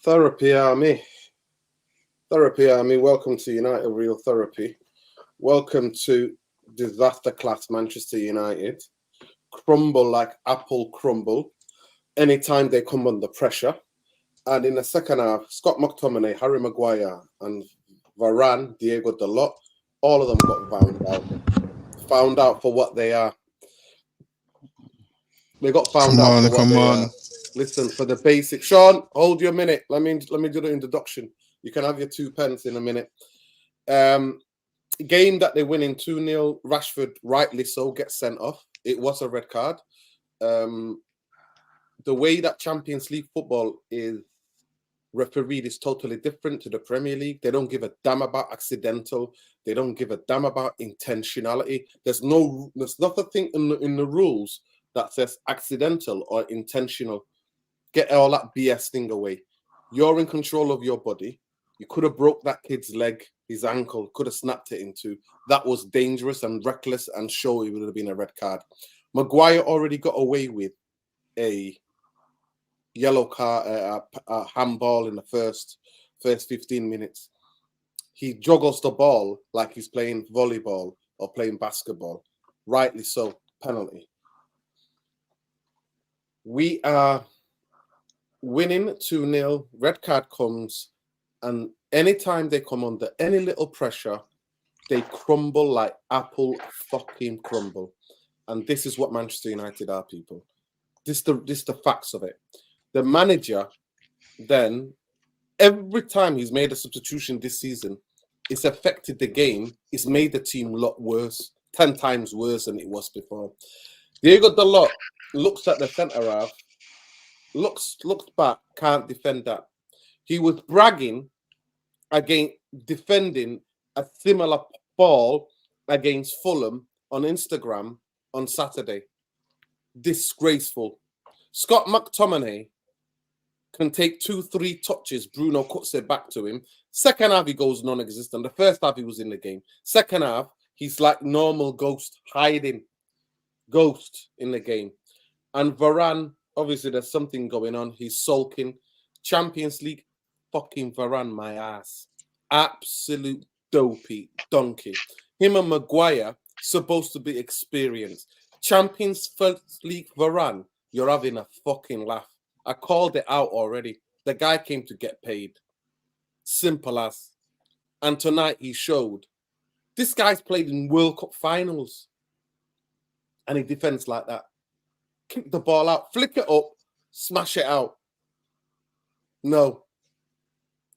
Therapy Army. Therapy Army, welcome to United Real Therapy. Welcome to Disaster Class Manchester United. Crumble like apple crumble anytime they come under pressure. And in the second half, Scott McTominay, Harry Maguire, and Varane, Diego Dalot, all of them got found out. Found out for what they are. They got found out for what they are. Listen, for the basic. Sean, hold you a minute. Let me do the introduction. You can have your 2 pence in a minute. Game that they win in 2-0. Rashford, rightly so, gets sent off. It was a red card. The way that Champions League football is refereed is totally different to the Premier League. They don't give a damn about accidental. They don't give a damn about intentionality. There's nothing in the rules that says accidental or intentional. Get all that BS thing away. You're in control of your body. You could have broke that kid's leg, his ankle, could have snapped it in two. That was dangerous and reckless, and sure, it would have been a red card. Maguire already got away with a yellow card, a handball in the first 15 minutes. He juggles the ball like he's playing volleyball or playing basketball. Rightly so, penalty. We are winning 2-0. Red card comes, and anytime they come under any little pressure, they crumble like apple fucking crumble. And this is what Manchester United are, people. This the facts of it. The manager, then, every time he's made a substitution this season, it's affected the game. It's made the team a lot worse, 10 times worse than it was before. Diego Dalot looks at the centre half, looks back, can't defend that. He was bragging against defending a similar ball against Fulham on Instagram on Saturday. Disgraceful. Scott McTominay can take 2-3 touches. Bruno cuts it back to him. Second half, he goes non-existent. The first half, he was in the game. Second half, he's like normal ghost, hiding. Ghost in the game. And Varane, obviously, there's something going on. He's sulking. Champions League, fucking Varane, my ass. Absolute dopey donkey. Him and Maguire, supposed to be experienced. Champions League Varane, you're having a fucking laugh. I called it out already. The guy came to get paid. Simple as. And tonight he showed. This guy's played in World Cup finals. And he defends like that. Kick the ball out, flick it up, smash it out. No.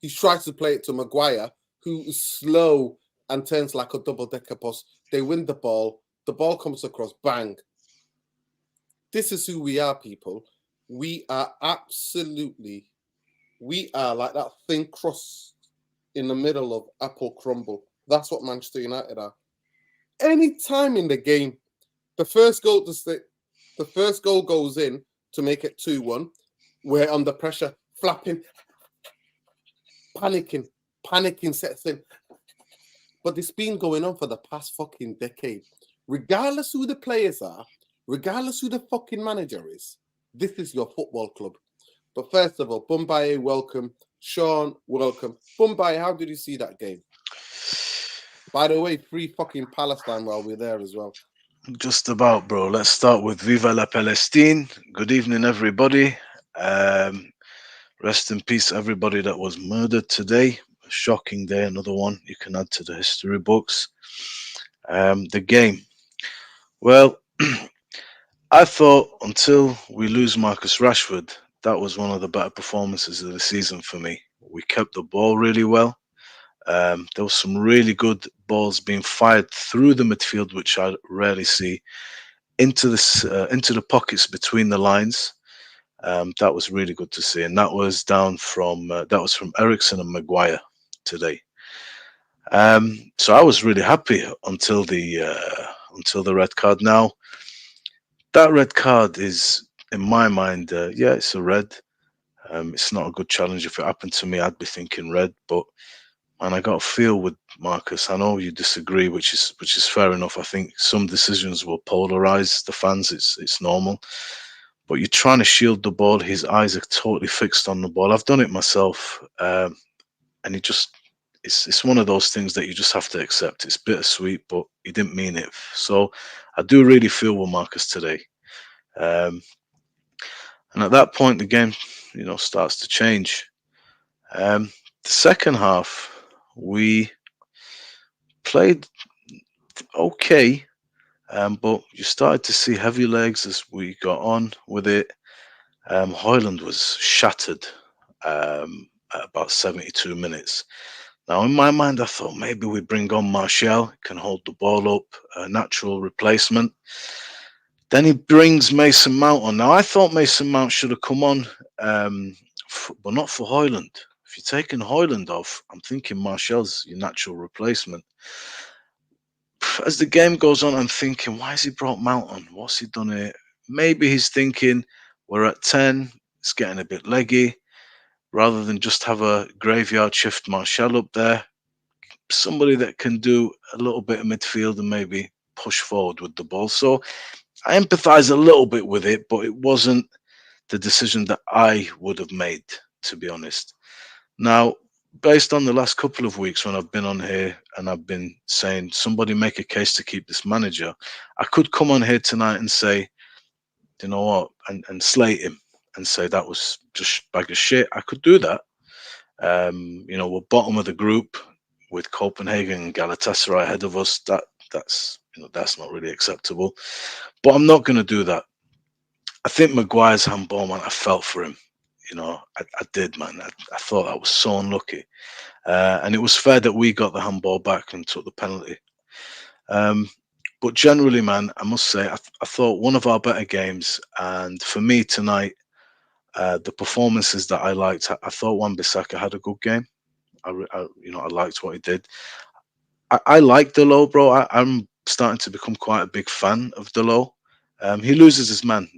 He tries to play it to Maguire, who is slow and turns like a double-decker bus. They win the ball comes across, bang. This is who we are, people. We are like that thin crust in the middle of apple crumble. That's what Manchester United are. Any time in the game, the first goal goes in to make it 2-1. We're under pressure, flapping, panicking sets in. But it's been going on for the past fucking decade. Regardless who the players are, regardless who the fucking manager is, this is your football club. But first of all, Bumbaye, welcome. Sean, welcome. Bumbaye, how did you see that game? By the way, free fucking Palestine while we're there as well. Just about, bro. Let's start with Viva la Palestine. Good evening, everybody. Rest in peace, everybody that was murdered today. A shocking day, another one you can add to the history books. The game. Well, I thought until we lose Marcus Rashford, that was one of the better performances of the season for me. We kept the ball really well. There was some really good balls being fired through the midfield, which I rarely see, into the pockets between the lines. That was really good to see, and that was from Eriksen and Maguire today. So I was really happy until the red card. Now, that red card is, in my mind, it's a red. It's not a good challenge. If it happened to me, I'd be thinking red, but. And I got a feel with Marcus. I know you disagree, which is fair enough. I think some decisions will polarize the fans. It's normal. but you're trying to shield the ball. His eyes are totally fixed on the ball. I've done it myself, and it's one of those things that you just have to accept. It's bittersweet, but he didn't mean it. So I do really feel with Marcus today. Um, and at that point, the game, starts to change. The second half, we played okay, but you started to see heavy legs as we got on with it. Hoyland was shattered at about 72 minutes. Now, in my mind, I thought maybe we bring on Martial, can hold the ball up, a natural replacement. Then he brings Mason Mount on. Now, I thought Mason Mount should have come on, but not for Hoyland. If you're taking Hoyland off, I'm thinking Martial's your natural replacement. As the game goes on, I'm thinking, why has he brought Mount on? What's he done here? Maybe he's thinking, we're at 10, it's getting a bit leggy. Rather than just have a graveyard shift Martial up there, somebody that can do a little bit of midfield and maybe push forward with the ball. So I empathize a little bit with it, but it wasn't the decision that I would have made, to be honest. Now, based on the last couple of weeks when I've been on here and I've been saying, somebody make a case to keep this manager, I could come on here tonight and say, you know what, and slate him and say that was just a bag of shit. I could do that. We're bottom of the group with Copenhagen and Galatasaray ahead of us. That's not really acceptable. But I'm not going to do that. I think Maguire's handball, man, I felt for him. I did, man. I thought I was so unlucky. And it was fair that we got the handball back and took the penalty. But generally, man, I must say, I thought one of our better games. And for me tonight, the performances that I liked, I thought Wan-Bissaka had a good game. I liked what he did. I like Delo, bro. I'm starting to become quite a big fan of Delo. He loses his man.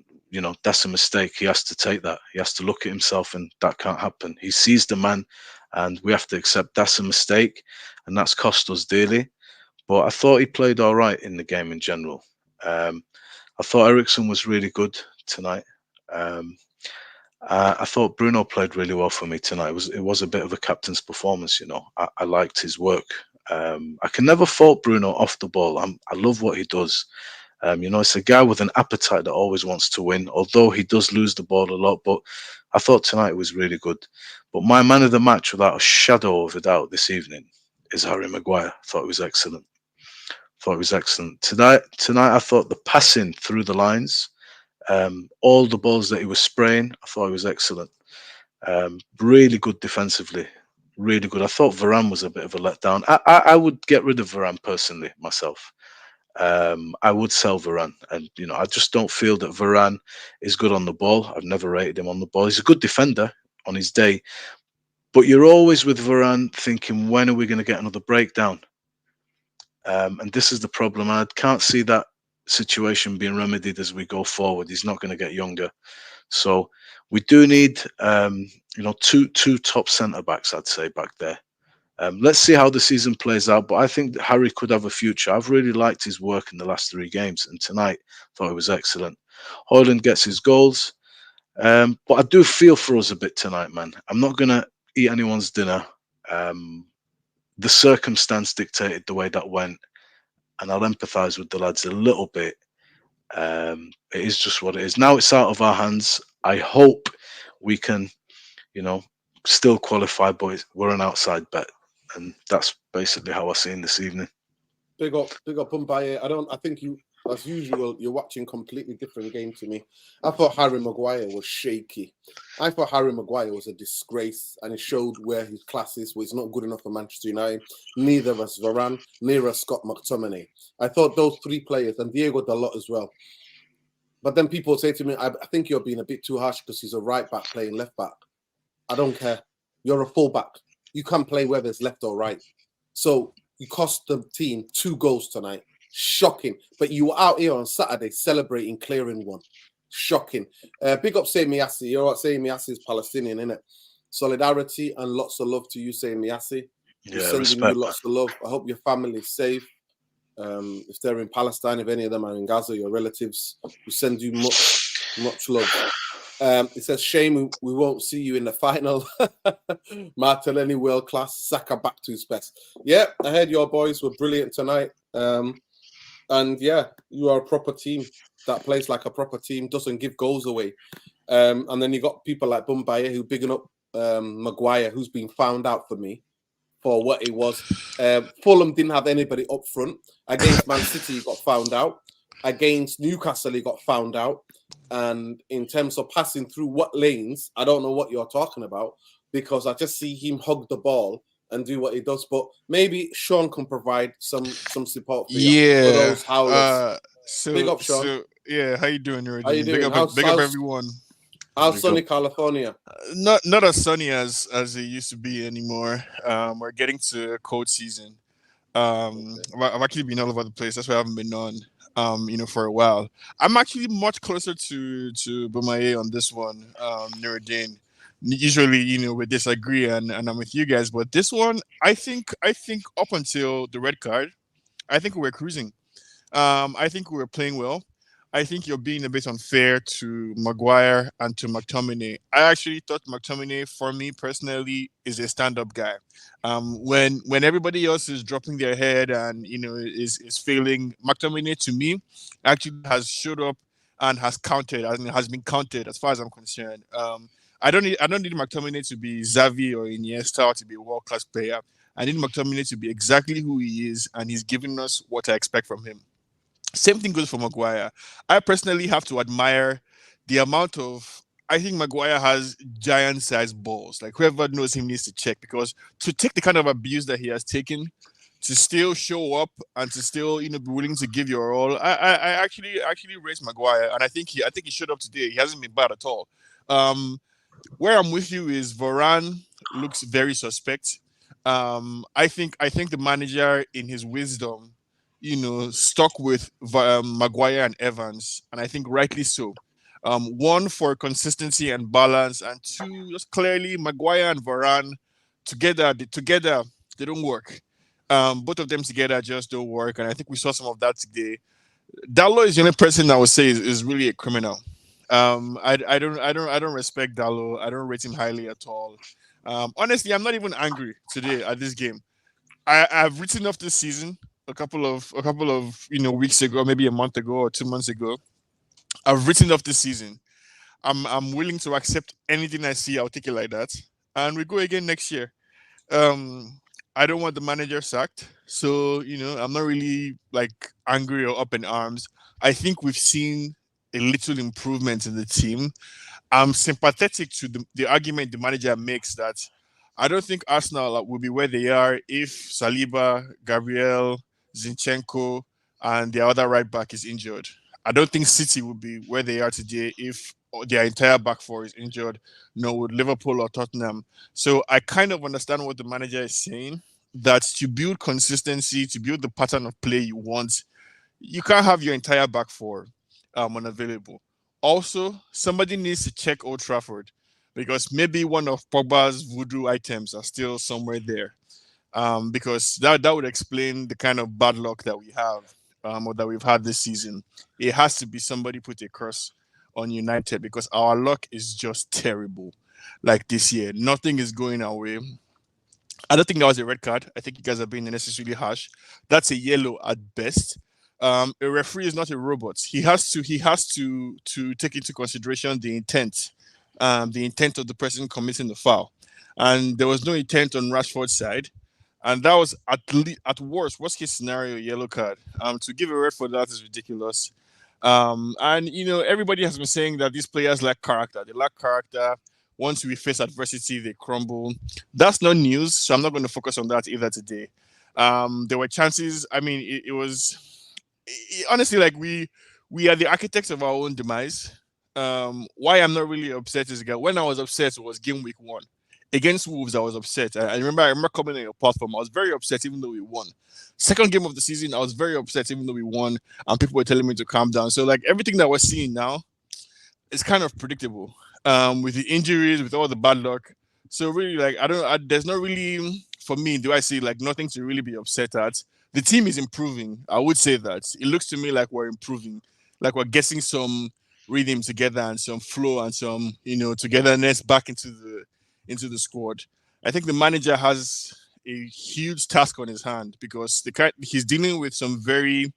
That's a mistake. He has to take that. He has to look at himself, and that can't happen. He sees the man, and we have to accept that's a mistake, and that's cost us dearly. But I thought he played all right in the game in general. I thought Ericsson was really good tonight. I thought Bruno played really well for me tonight. It was a bit of a captain's performance. I liked his work. I can never fault Bruno off the ball. I love what he does. It's a guy with an appetite that always wants to win, although he does lose the ball a lot. But I thought tonight was really good. But my man of the match, without a shadow of a doubt, this evening is Harry Maguire. I thought it was excellent. Tonight, I thought the passing through the lines, all the balls that he was spraying, I thought he was excellent. Really good defensively. Really good. I thought Varane was a bit of a letdown. I would get rid of Varane personally myself. I would sell Varane, and I just don't feel that Varane is good on the ball. I've never rated him on the ball. He's a good defender on his day, but you're always with Varane thinking, when are we going to get another breakdown? And this is the problem. I can't see that situation being remedied as we go forward. He's not going to get younger, so we do need two top centre backs, I'd say, back there. Let's see how the season plays out, but I think that Harry could have a future. I've really liked his work in the last 3 games, and tonight thought it was excellent. Hoyland gets his goals, but I do feel for us a bit tonight, man. I'm not going to eat anyone's dinner. The circumstance dictated the way that went, and I'll empathise with the lads a little bit. It is just what it is. Now it's out of our hands. I hope we can, still qualify, but we're an outside bet. And that's basically how I see him this evening. Big up, Mbaye. I think you, as usual, you're watching completely different game to me. I thought Harry Maguire was shaky. I thought Harry Maguire was a disgrace, and it showed where his class is, where he's not good enough for Manchester United. Neither was Varane, neither Scott McTominay. I thought those 3 players, and Diego Dalot as well. But then people say to me, I think you're being a bit too harsh because he's a right back playing left back. I don't care. You're a full back. You can't play whether it's left or right. So you cost the team 2 goals tonight. Shocking. But you were out here on Saturday celebrating clearing one. Shocking. Big up Say Miasi. You're right, Say Miasi is Palestinian, innit? Solidarity and lots of love to you, Say Miasi. We're sending respect, you lots of love. I hope your family is safe. If they're in Palestine, if any of them are in Gaza, your relatives, we send you much Much love. It says, shame we won't see you in the final. Martinelli world class, Saka back to his best. Yeah, I heard your boys were brilliant tonight. And yeah, you are a proper team that plays like a proper team, doesn't give goals away. And then you got people like Bumbaye who bigging up Maguire, who's been found out for me for what it was. Fulham didn't have anybody up front. Against Man City, he got found out. Against Newcastle, he got found out. And in terms of passing through what lanes, I don't know what you're talking about, because I just see him hug the ball and do what he does. But maybe Sean can provide some support for you. For those howlers. Big up, Sean. So yeah, how you doing, Rudy? How you doing? Big up everyone. How's sunny California? Not as sunny as it used to be anymore. We're getting to cold season. I've actually been all over the place. That's why I haven't been on for a while. I'm actually much closer to Bumaye on this one, Nuruddin. Usually, we disagree and I'm with you guys, but this one, I think up until the red card, I think we were cruising. I think we were playing well. I think you're being a bit unfair to Maguire and to McTominay. I actually thought McTominay, for me personally, is a stand-up guy. When everybody else is dropping their head and is failing, McTominay to me actually has showed up and has counted, has been counted as far as I'm concerned. I don't need McTominay to be Xavi or Iniesta or to be a world-class player. I need McTominay to be exactly who he is, and he's giving us what I expect from him. Same thing goes for Maguire. I personally have to admire the amount of. I think Maguire has giant-sized balls. Like, whoever knows him needs to check, because to take the kind of abuse that he has taken, to still show up and to still be willing to give your all. I actually raise Maguire, and I think he showed up today. He hasn't been bad at all. Where I'm with you is Varane looks very suspect. I think the manager, in his wisdom, stuck with Maguire and Evans, and I think rightly so. One, for consistency and balance, and two, just clearly Maguire and Varane together they don't work. Both of them together just don't work, and I think we saw some of that today. Dallo is the only person I would say is really a criminal. I don't respect Dallo. I don't rate him highly at all. Honestly, I'm not even angry today at this game. I've written off this season a couple of weeks ago, maybe a month ago or 2 months ago. I've written off this season. I'm willing to accept anything I see. I'll take it like that, and we go again next year. I don't want the manager sacked, so I'm not really like angry or up in arms. I think we've seen a little improvement in the team. I'm sympathetic to the argument the manager makes that I don't think Arsenal will be where they are if Saliba, Gabriel, Zinchenko, and the other right back is injured. I don't think City will be where they are today if their entire back four is injured, nor would Liverpool or Tottenham. So I kind of understand what the manager is saying, that to build consistency, to build the pattern of play you want, you can't have your entire back four unavailable. Also, somebody needs to check Old Trafford, because maybe one of Pogba's voodoo items are still somewhere there. Because that would explain the kind of bad luck that we have, or that we've had this season. It has to be somebody put a curse on United, because our luck is just terrible. Like this year, nothing is going our way. I don't think that was a red card. I think you guys are being unnecessarily harsh. That's a yellow at best. A referee is not a robot. He has to take into consideration the intent of the person committing the foul. And there was no intent on Rashford's side. And that was at worst case scenario, yellow card. To give a red for that is ridiculous. And everybody has been saying that these players lack character. They lack character. Once we face adversity, they crumble. That's not news, so I'm not going to focus on that either today. There were chances. I mean, it was honestly like we are the architects of our own demise. Why I'm not really upset is that when I was upset, it was game week 1 against Wolves. I was upset. I remember coming on your platform. I was very upset, even though we won. Second game of the season, I was very upset, even though we won, and people were telling me to calm down. So like everything that we're seeing now is kind of predictable. With the injuries, with all the bad luck. So really, like there's not really, for me, do I see like nothing to really be upset at. The team is improving. I would say that. It looks to me like we're improving, like we're getting some rhythm together and some flow and some togetherness back into the squad. I think the manager has a huge task on his hand because he's dealing with some very.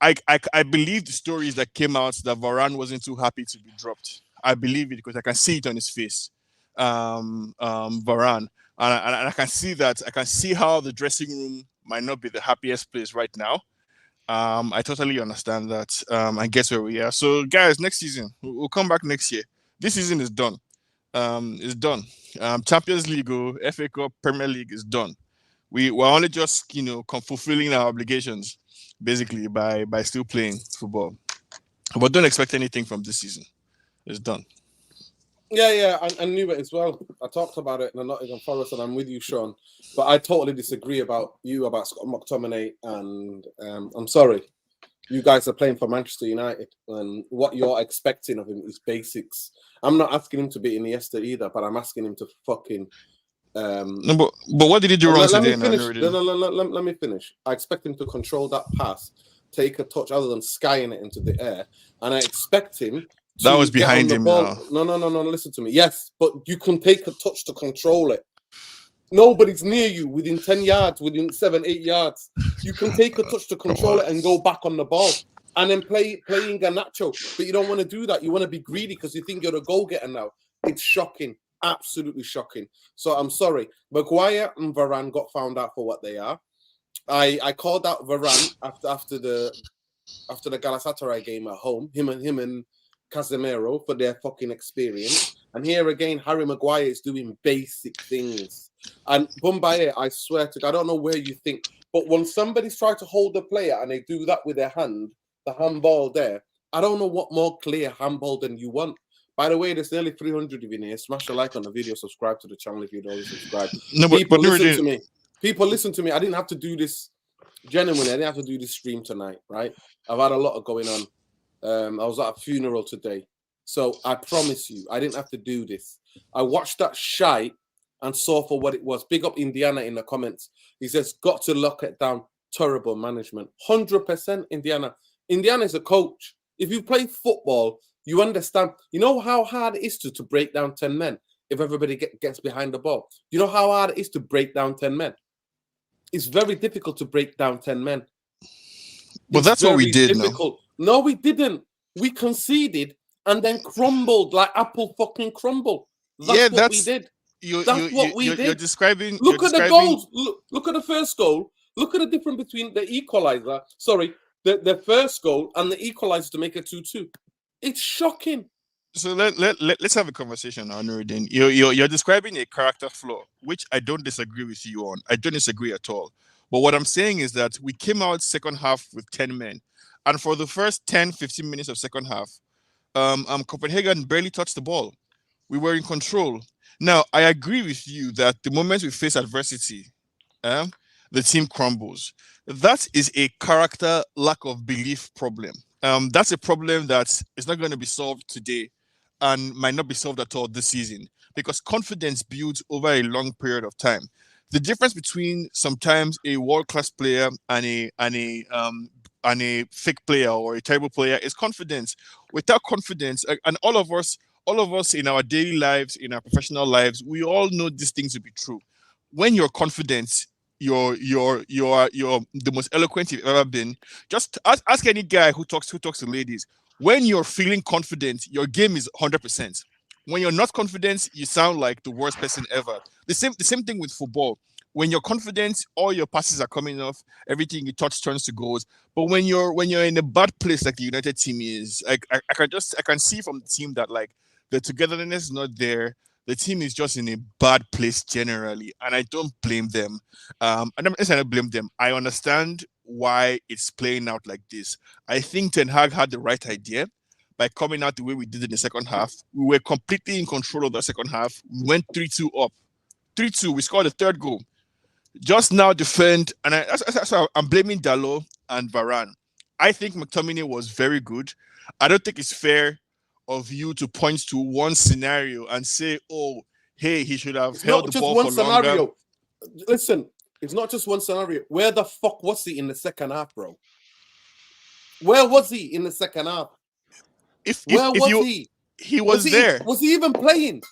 I believe the stories that came out that Varane wasn't too happy to be dropped. I believe it because I can see it on his face, Varane, and I can see that. I can see how the dressing room might not be the happiest place right now. I totally understand that. I guess where we are. So, guys, next season we'll come back next year. This season is done. It's done. Champions League, FA Cup, Premier League is done. We're only just fulfilling our obligations basically by still playing football. But don't expect anything from this season. It's done. Yeah, I knew it as well. I talked about it in the Nottingham Forest, and I'm with you, Sean. But I totally disagree about Scott McTominay, and I'm sorry. You guys are playing for Manchester United, and what you're expecting of him is basics. I'm not asking him to be Iniesta either, but I'm asking him to fucking. No, but what did he do wrong today? Let me finish. I expect him to control that pass, take a touch other than skying it into the air, and I expect him. That was behind him. No. Listen to me. Yes, but you can take a touch to control it. Nobody's near you within 10 yards, within 7-8 yards. You can take a touch to control it and go back on the ball, and then playing Garnacho. But you don't want to do that. You want to be greedy because you think you're a goal getter now. It's shocking. Absolutely shocking. So I'm sorry. Maguire and Varane got found out for what they are. I called out Varane after the Galatasaray game at home. Him and Casemiro for their fucking experience. And here again, Harry Maguire is doing basic things. And Boumbaye, I swear to God, I don't know where you think, but when somebody's trying to hold the player and they do that with their hand, the handball there, I don't know what more clear handball than you want. By the way, there's nearly 300 of you in here. Smash a like on the video, subscribe to the channel if you don't subscribe. No, People, listen to me. People, listen to me. I didn't have to do this genuinely. I didn't have to do this stream tonight, right? I've had a lot going on. I was at a funeral today. So I promise you, I didn't have to do this. I watched that shite and saw for what it was. Big up Indiana in the comments. He says, got to lock it down. Terrible management. 100% Indiana. Indiana is a coach. If you play football, you understand. You know how hard it is to break down 10 men if everybody gets behind the ball. You know how hard it is to break down 10 men. It's very difficult to break down 10 men. Well, that's what we did. No, we didn't. We conceded and then crumbled like apple fucking crumble. That's what we did. That's what we did. You're describing. Look at the goals. Look at the first goal. Look at the difference between the equalizer. Sorry, the first goal and the equalizer to make it 2-2. It's shocking. So let's have a conversation now, Nuruddin. You're describing a character flaw, which I don't disagree with you on. I don't disagree at all. But what I'm saying is that we came out second half with 10 men. And for the first 10, 15 minutes of second half, Copenhagen barely touched the ball. We were in control. Now, I agree with you that the moment we face adversity, the team crumbles. That is a character lack of belief problem. That's a problem that is not going to be solved today and might not be solved at all this season because confidence builds over a long period of time. The difference between sometimes a world-class player and a fake player or a terrible player is confidence. Without confidence, and all of us in our daily lives, in our professional lives, we all know these things to be true. When you're confident, you're the most eloquent you've ever been. Just ask any guy who talks to ladies. When you're feeling confident, your game is 100%. When you're not confident, you sound like the worst person ever. The same thing with football. When you're confident, all your passes are coming off. Everything you touch turns to goals. But when you're in a bad place like the United team is, I can see from the team that like the togetherness is not there. The team is just in a bad place generally, and I don't blame them. I don't blame them. I understand why it's playing out like this. I think Ten Hag had the right idea by coming out the way we did in the second half. We were completely in control of the second half. We went 3-2 up. 3-2. We scored the third goal. Just now defend, and I'm blaming Dalot and Varane. I think McTominay was very good. I don't think it's fair of you to point to one scenario and say, oh, hey, he should have held the ball for longer. Listen, it's not just one scenario. Where the fuck was he in the second half, bro? Where was he in the second half? Where if was you he? he was there. Was he even playing?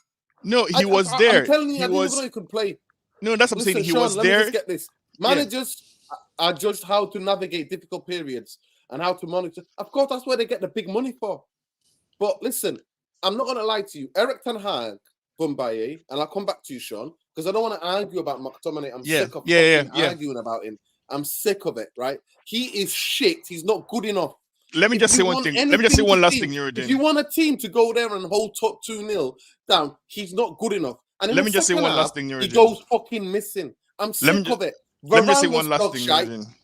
No, he was there. I'm telling you, He I didn't was even know he could play. no. That's what I'm Listen, saying. He Sean, was let me there. just get this. Managers are judged how to navigate difficult periods and how to monitor. Of course, that's where they get the big money for. But listen, I'm not going to lie to you. Eric Ten Hag, Bumbaye, and I'll come back to you, Sean, because I don't want to argue about McTominay. I'm sick of arguing about him. I'm sick of it, right? He is shit. He's not good enough. Let me just say one thing. Let me just say one last thing, If you want a team to go there and hold top 2-0 down, he's not good enough. And let me just say one last thing, he goes fucking missing. I'm sick of it. Let me just say one last thing,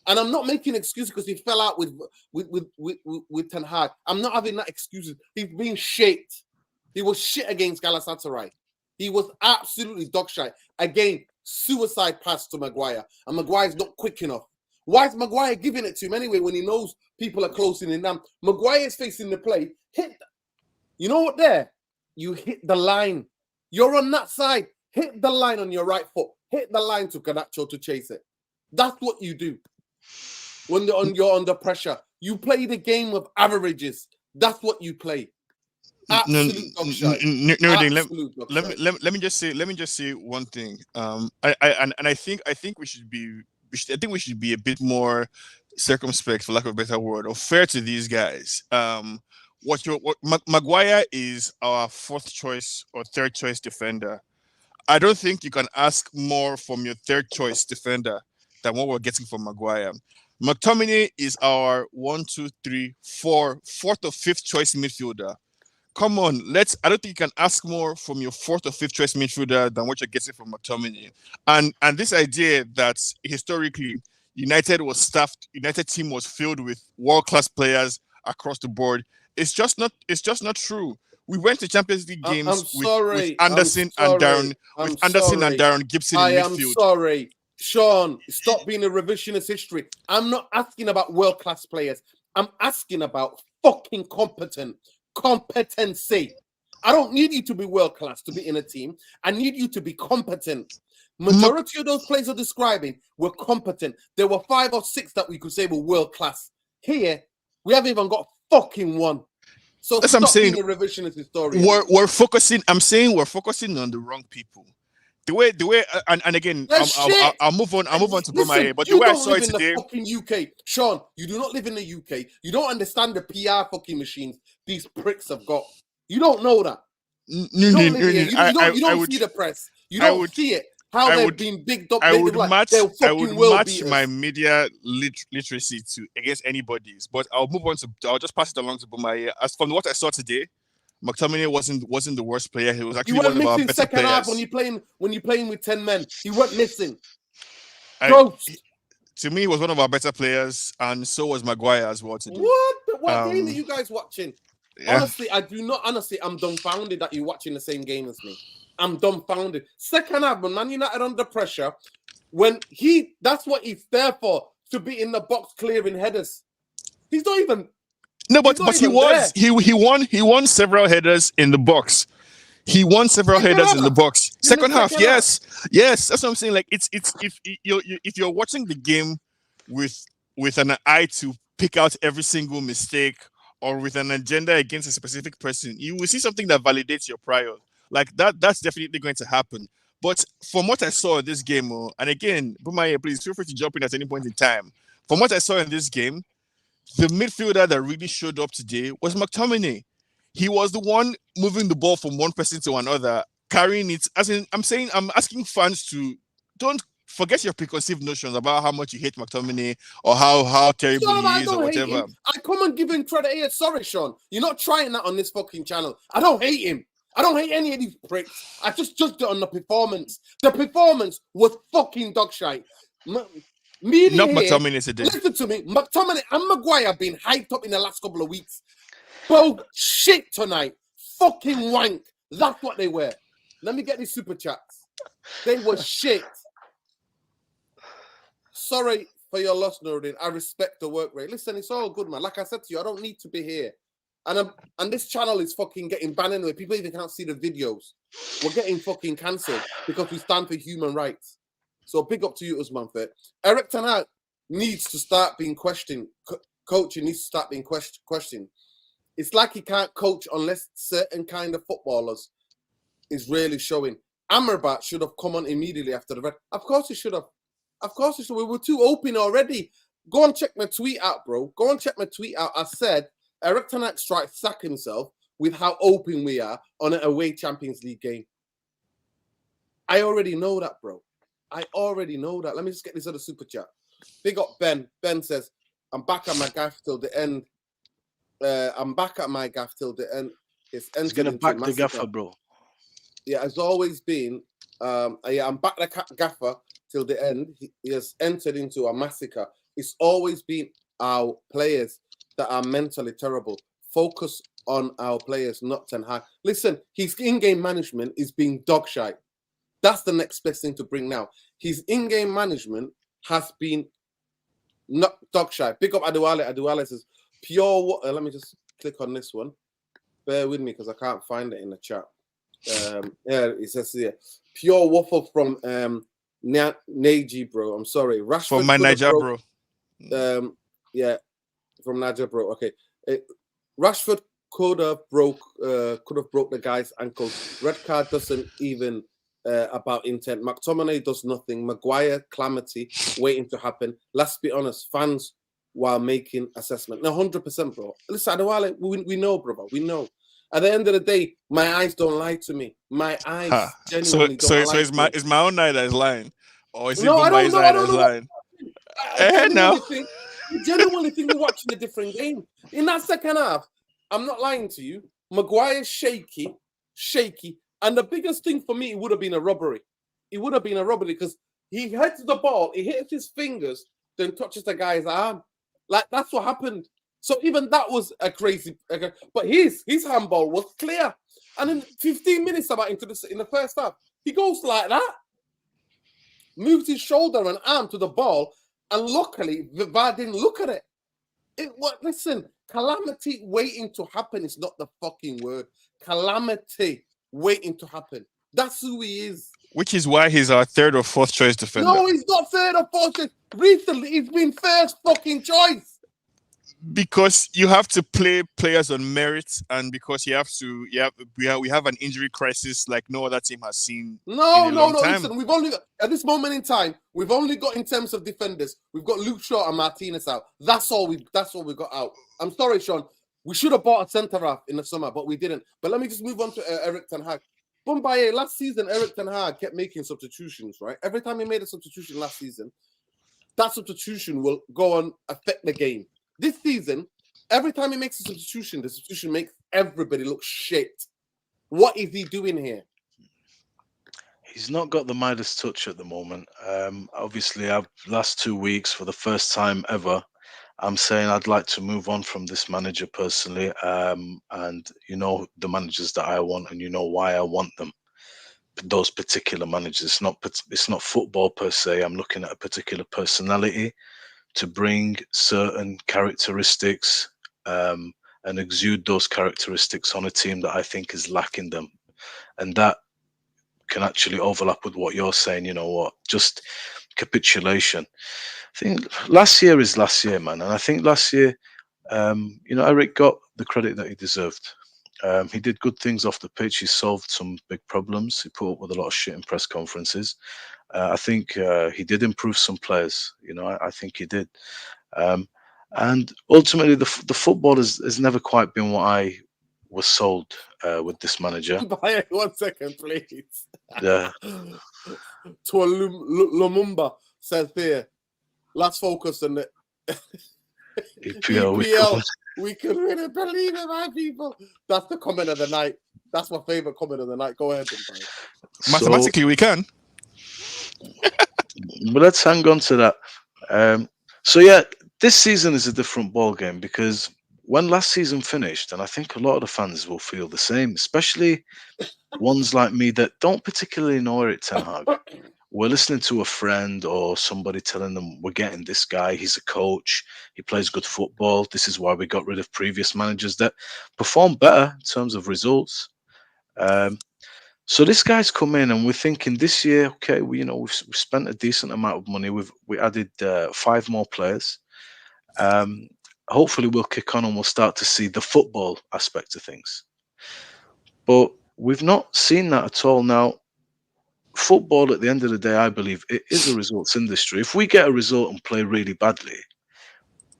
and I'm not making excuses because he fell out with Ten Hag. I'm not having that excuses. He's being shit. He was shit against Galatasaray. He was absolutely dog shite. Again, suicide pass to Maguire, and Maguire's not quick enough. Why is Maguire giving it to him anyway when he knows people are closing in down? Maguire's facing the play. You know what there? You hit the line. You're on that side. Hit the line on your right foot. Hit the line to Garnacho to chase it. That's what you do when you're under pressure. You play the game of averages. That's what you play. Absolute dog shite. Let me just say one thing. I think we should be a bit more circumspect, for lack of a better word, or fair to these guys. Maguire is our fourth choice or third choice defender. I don't think you can ask more from your third choice defender than what we're getting from Maguire. McTominay is our 4th or 5th choice midfielder. Come on, I don't think you can ask more from your 4th or 5th choice midfielder than what you're getting from McTominay. And this idea that historically United team was filled with world-class players across the board, it's just not true. We went to Champions League games with Anderson and Darren Gibson in midfield. I am sorry. Sean, stop being a revisionist history. I'm not asking about world-class players. I'm asking about fucking competency. I don't need you to be world-class to be in a team. I need you to be competent. Majority of those players are describing were competent. There were 5 or 6 that we could say were world-class. Here, we haven't even got fucking one. So that's stop what I'm saying. Being a revisionist historian. We're focusing. I'm saying we're focusing on the wrong people. The way, and again, I'll move on. I'll move on to Bromaya. But the way I saw it today, fucking UK, Sean, you do not live in the UK. You don't understand the PR fucking machines these pricks have got. You don't know that. You don't see the press. You don't see it. How they've been bigged up. I would match my media literacy to against anybody's. But I'll just pass it along to Bromaya. As from what I saw today, McTominay wasn't the worst player. He was actually one of our better second players. Half when you're playing with 10 men. He went missing. To me, he was one of our better players, and so was Maguire as well today. What game are you guys watching? Yeah. Honestly, I'm dumbfounded that you're watching the same game as me. I'm dumbfounded. Second half, when Man United under pressure, that's what he's there for, to be in the box clearing headers. He's not even. No, but he won several headers in the box. He won several headers in the box. Second half, yes, that's what I'm saying. Like it's if you're watching the game with an eye to pick out every single mistake or with an agenda against a specific person, you will see something that validates your prior. Like that's definitely going to happen. But from what I saw in this game, and again, Bromaya, please feel free to jump in at any point in time. From what I saw in this game, the midfielder that really showed up today was McTominay. He was the one moving the ball from one person to another, carrying it. I'm asking fans to don't forget your preconceived notions about how much you hate McTominay or how terrible he is or whatever. I come and give him credit here. Sorry, Sean. You're not trying that on this fucking channel. I don't hate him. I don't hate any of these pricks. I just judged it on the performance. The performance was fucking dog shite. McTominay today. Listen to me. McTominay and Maguire have been hyped up in the last couple of weeks. Both shit tonight. Fucking wank. That's what they were. Let me get these super chats. They were shit. Sorry for your loss, Nuruddin. I respect the work rate. Listen, it's all good, man. Like I said to you, I don't need to be here. And this channel is fucking getting banned anyway. People even can't see the videos. We're getting fucking cancelled because we stand for human rights. So big up to you, Usman Fit. Eric Ten Hag needs to start being questioned. Coaching needs to start being questioned. It's like he can't coach unless certain kind of footballers is really showing. Amrabat should have come on immediately after the red. Of course he should have. Of course he should. We were too open already. Go and check my tweet out, bro. Go and check my tweet out. I said Eric Ten Hag strikes sack himself with how open we are on an away Champions League game. I already know that, bro. I already know that. Let me just get this other super chat. Big up Ben. Ben says, I'm back at my gaff till the end. I'm back at my gaff till the end. It's gonna back the gaffer, bro. Yeah, has always been. I'm back the gaffer till the end. He has entered into a massacre. It's always been our players that are mentally terrible. Focus on our players, not Ten Hag. Listen, his in-game management is being dog shite. That's the next best thing to bring now. His in-game management has been not dog shite. Big up Adewale. Adewale says, pure. Let me just click on this one. Bear with me because I can't find it in the chat. Yeah, it says here, pure waffle from Naji, bro. I'm sorry, Rashford from my Niger, bro. Yeah, from Niger, bro. Okay, Rashford could have broke the guy's ankle. Red card doesn't even about intent. McTominay does nothing. Maguire calamity waiting to happen. Let's be honest, fans while making assessment. No, 100%, bro. Listen, Adewale, we know, bro. We know. At the end of the day, my eyes don't lie to me. My eyes genuinely don't lie to me. It's my own eye that is lying, or is it I Bumba's eye that is lying? I genuinely think we're watching a different game. In that second half, I'm not lying to you. Maguire's shaky, and the biggest thing for me, it would have been a robbery. It would have been a robbery because he hits the ball, he hits his fingers, then touches the guy's arm. Like that's what happened. So even that was a crazy, but his handball was clear. And in 15 minutes about in the first half, he goes like that, moves his shoulder and arm to the ball, and luckily VAR didn't look at it. Listen, calamity waiting to happen is not the fucking word. Calamity waiting to happen. That's who he is. Which is why he's our third or fourth choice defender. No, he's not third or fourth choice. Recently, he's been first fucking choice. Because you have to play players on merit, and because we have an injury crisis like no other team has seen. No. Listen, we've only got, at this moment in time, we've only got in terms of defenders, we've got Luke Shaw and Martinez out. That's all we got out. I'm sorry, Sean. We should have bought a centre half in the summer, but we didn't. But let me just move on to Eric Ten Hag. Bombaye, last season, Eric Ten Hag kept making substitutions, right? Every time he made a substitution last season, that substitution will go on affect the game. This season, every time he makes a substitution, the substitution makes everybody look shit. What is he doing here? He's not got the Midas touch at the moment. Obviously, last 2 weeks, for the first time ever, I'm saying I'd like to move on from this manager personally. And you know the managers that I want, and you know why I want them. Those particular managers. It's not football per se. I'm looking at a particular personality to bring certain characteristics and exude those characteristics on a team that I think is lacking them. And that can actually overlap with what you're saying, you know what, just capitulation. I think last year is last year, man. And I think last year, Eric got the credit that he deserved. He did good things off the pitch. He solved some big problems. He put up with a lot of shit in press conferences. I think he did improve some players. I think he did. And ultimately, the football has never quite been what I was sold with this manager. 1 second, please. Yeah. To Lumumba says here, let's focus on the EPL. We could really believe it, my people. That's the comment of the night. That's my favorite comment of the night. Go ahead, Mathematically, we can. But let's hang on to that. So yeah, this season is a different ball game because when last season finished, and I think a lot of the fans will feel the same, especially ones like me that don't particularly know Eric Ten Hag. We're listening to a friend or somebody telling them we're getting this guy. He's a coach. He plays good football. This is why we got rid of previous managers that perform better in terms of results. So this guy's come in, and we're thinking this year, okay, we've spent a decent amount of money. We added 5 more players. hopefully we'll kick on and we'll start to see the football aspect of things. But we've not seen that at all. Now, football, at the end of the day, I believe it is a results industry. If we get a result and play really badly,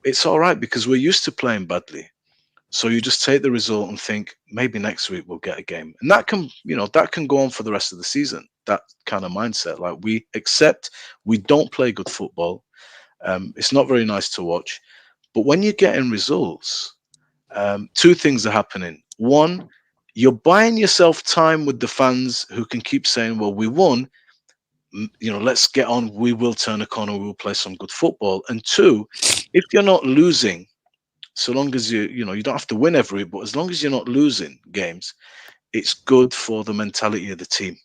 it's all right because we're used to playing badly. So you just take the result and think maybe next week we'll get a game, and that can, that can go on for the rest of the season. That kind of mindset, like we accept we don't play good football. It's not very nice to watch, but when you're getting results, two things are happening. One, you're buying yourself time with the fans who can keep saying, "Well, we won. Let's get on. We will turn a corner. We will play some good football." And two, if you're not losing, so long as you don't have to win every, but as long as you're not losing games, it's good for the mentality of the team.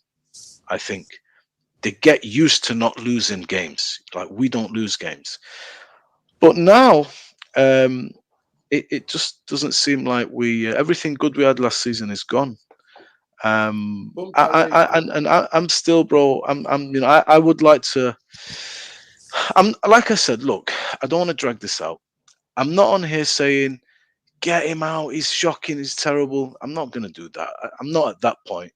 I think they get used to not losing games. Like we don't lose games, but now it just doesn't seem like we everything good we had last season is gone. I'm still, bro. I would like to. I'm like I said. Look, I don't want to drag this out. I'm not on here saying get him out. He's shocking. He's terrible. I'm not going to do that. I'm not at that point.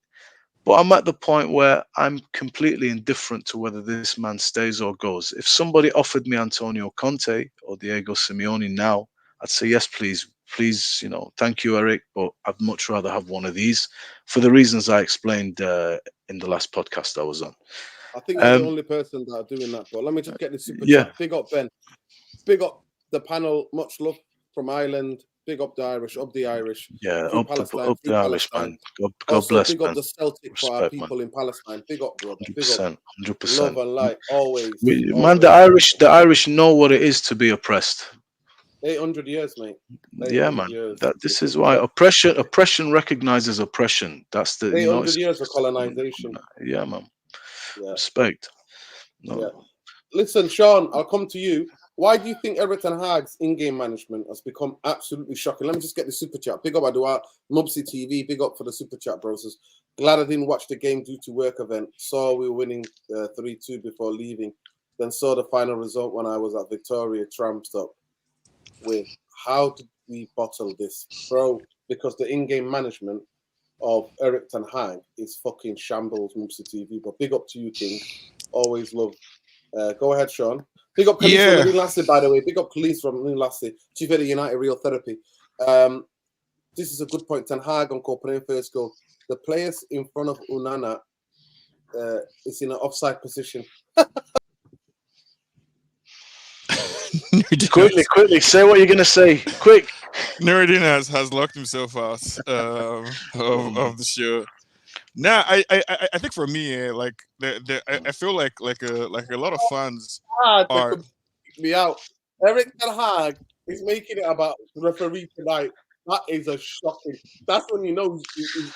But I'm at the point where I'm completely indifferent to whether this man stays or goes. If somebody offered me Antonio Conte or Diego Simeone now, I'd say yes, please. Please, thank you, Eric, but I'd much rather have one of these for the reasons I explained in the last podcast I was on. I think you're the only person that are doing that. But let me just get the super yeah. chat. Big up, Ben. Big up the panel. Much love from Ireland. Big up the Irish. Up the Irish. Yeah, up Palestine, the Irish, man. God also, bless, big up man. the Celtic Respect, for our people man. in Palestine. Big up, brother. 100%. 100%. Love and light, always. Man, the Irish know what it is to be oppressed. 800 years, mate. 800 yeah, man. Years. This is why oppression recognizes oppression. That's the 800 years of colonization. Yeah, man. Yeah. Respect. No. Yeah. Listen, Sean, I'll come to you. Why do you think Eric Ten Hag's in-game management has become absolutely shocking? Let me just get the super chat. Big up, Adua, Mufc TV. Big up for the super chat, bros. Glad I didn't watch the game due to work event. Saw we were winning 3-2 before leaving. Then saw the final result when I was at Victoria, tramped up. With how did we bottle this, bro? Because the in-game management of Eric Ten Hag is fucking shambles, Mufc TV. But big up to you, King. Always love. Go ahead, Sean. Big up Khalees from New Lassie, by the way. Big up Khalees from New Lassie. Chief Editor United Real Therapy. This is a good point. Ten Hag on Copenhagen first goal. The players in front of Unana is in an offside position. Quickly, say what you're gonna say. Quick. Nuruddin has locked himself out of the show. Nah, I think for me, like I feel like a lot of fans are me out. Eric Ten Hag is making it about the referee tonight. That is a shocking. That's when you know he's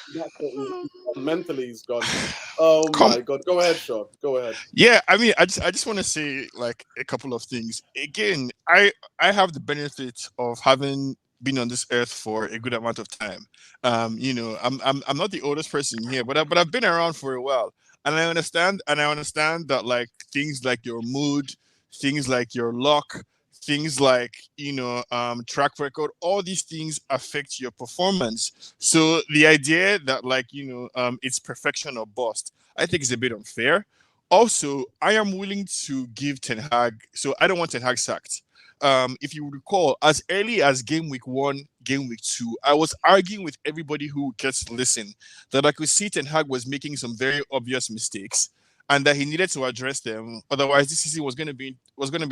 mentally he's gone. Oh my god! Go ahead, Sean. Go ahead. Yeah, I mean, I just want to say like a couple of things. Again, I have the benefit of having been on this earth for a good amount of time. I'm not the oldest person here, but I've been around for a while, and I understand that like things like your mood, things like your luck, things like track record, all these things affect your performance. So the idea that like it's perfection or bust, I think is a bit unfair. Also, I am willing to give Ten Hag, so I don't want Ten Hag sacked. If you recall, as early as game week 1, game week 2, I was arguing with everybody who gets to listen that I could see Ten Hag was making some very obvious mistakes and that he needed to address them. Otherwise, this season was going to be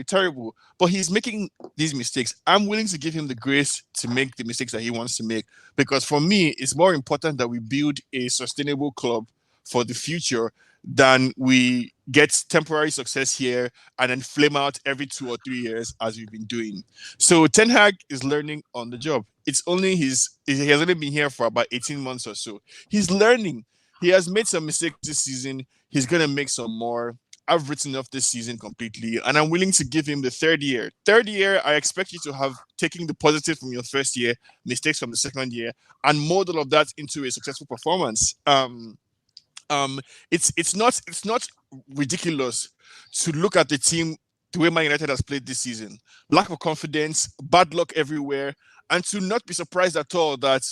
terrible. But he's making these mistakes. I'm willing to give him the grace to make the mistakes that he wants to make, because for me, it's more important that we build a sustainable club for the future than we get temporary success here and then flame out every 2 or 3 years as we've been doing. So Ten Hag is learning on the job. He has only been here for about 18 months or so. He's learning. He has made some mistakes this season. He's going to make some more. I've written off this season completely, and I'm willing to give him the third year. Third year, I expect you to have taken the positive from your first year, mistakes from the second year, and mold all of that into a successful performance. It's not ridiculous to look at the team the way Man United has played this season. Lack of confidence, bad luck everywhere, and to not be surprised at all that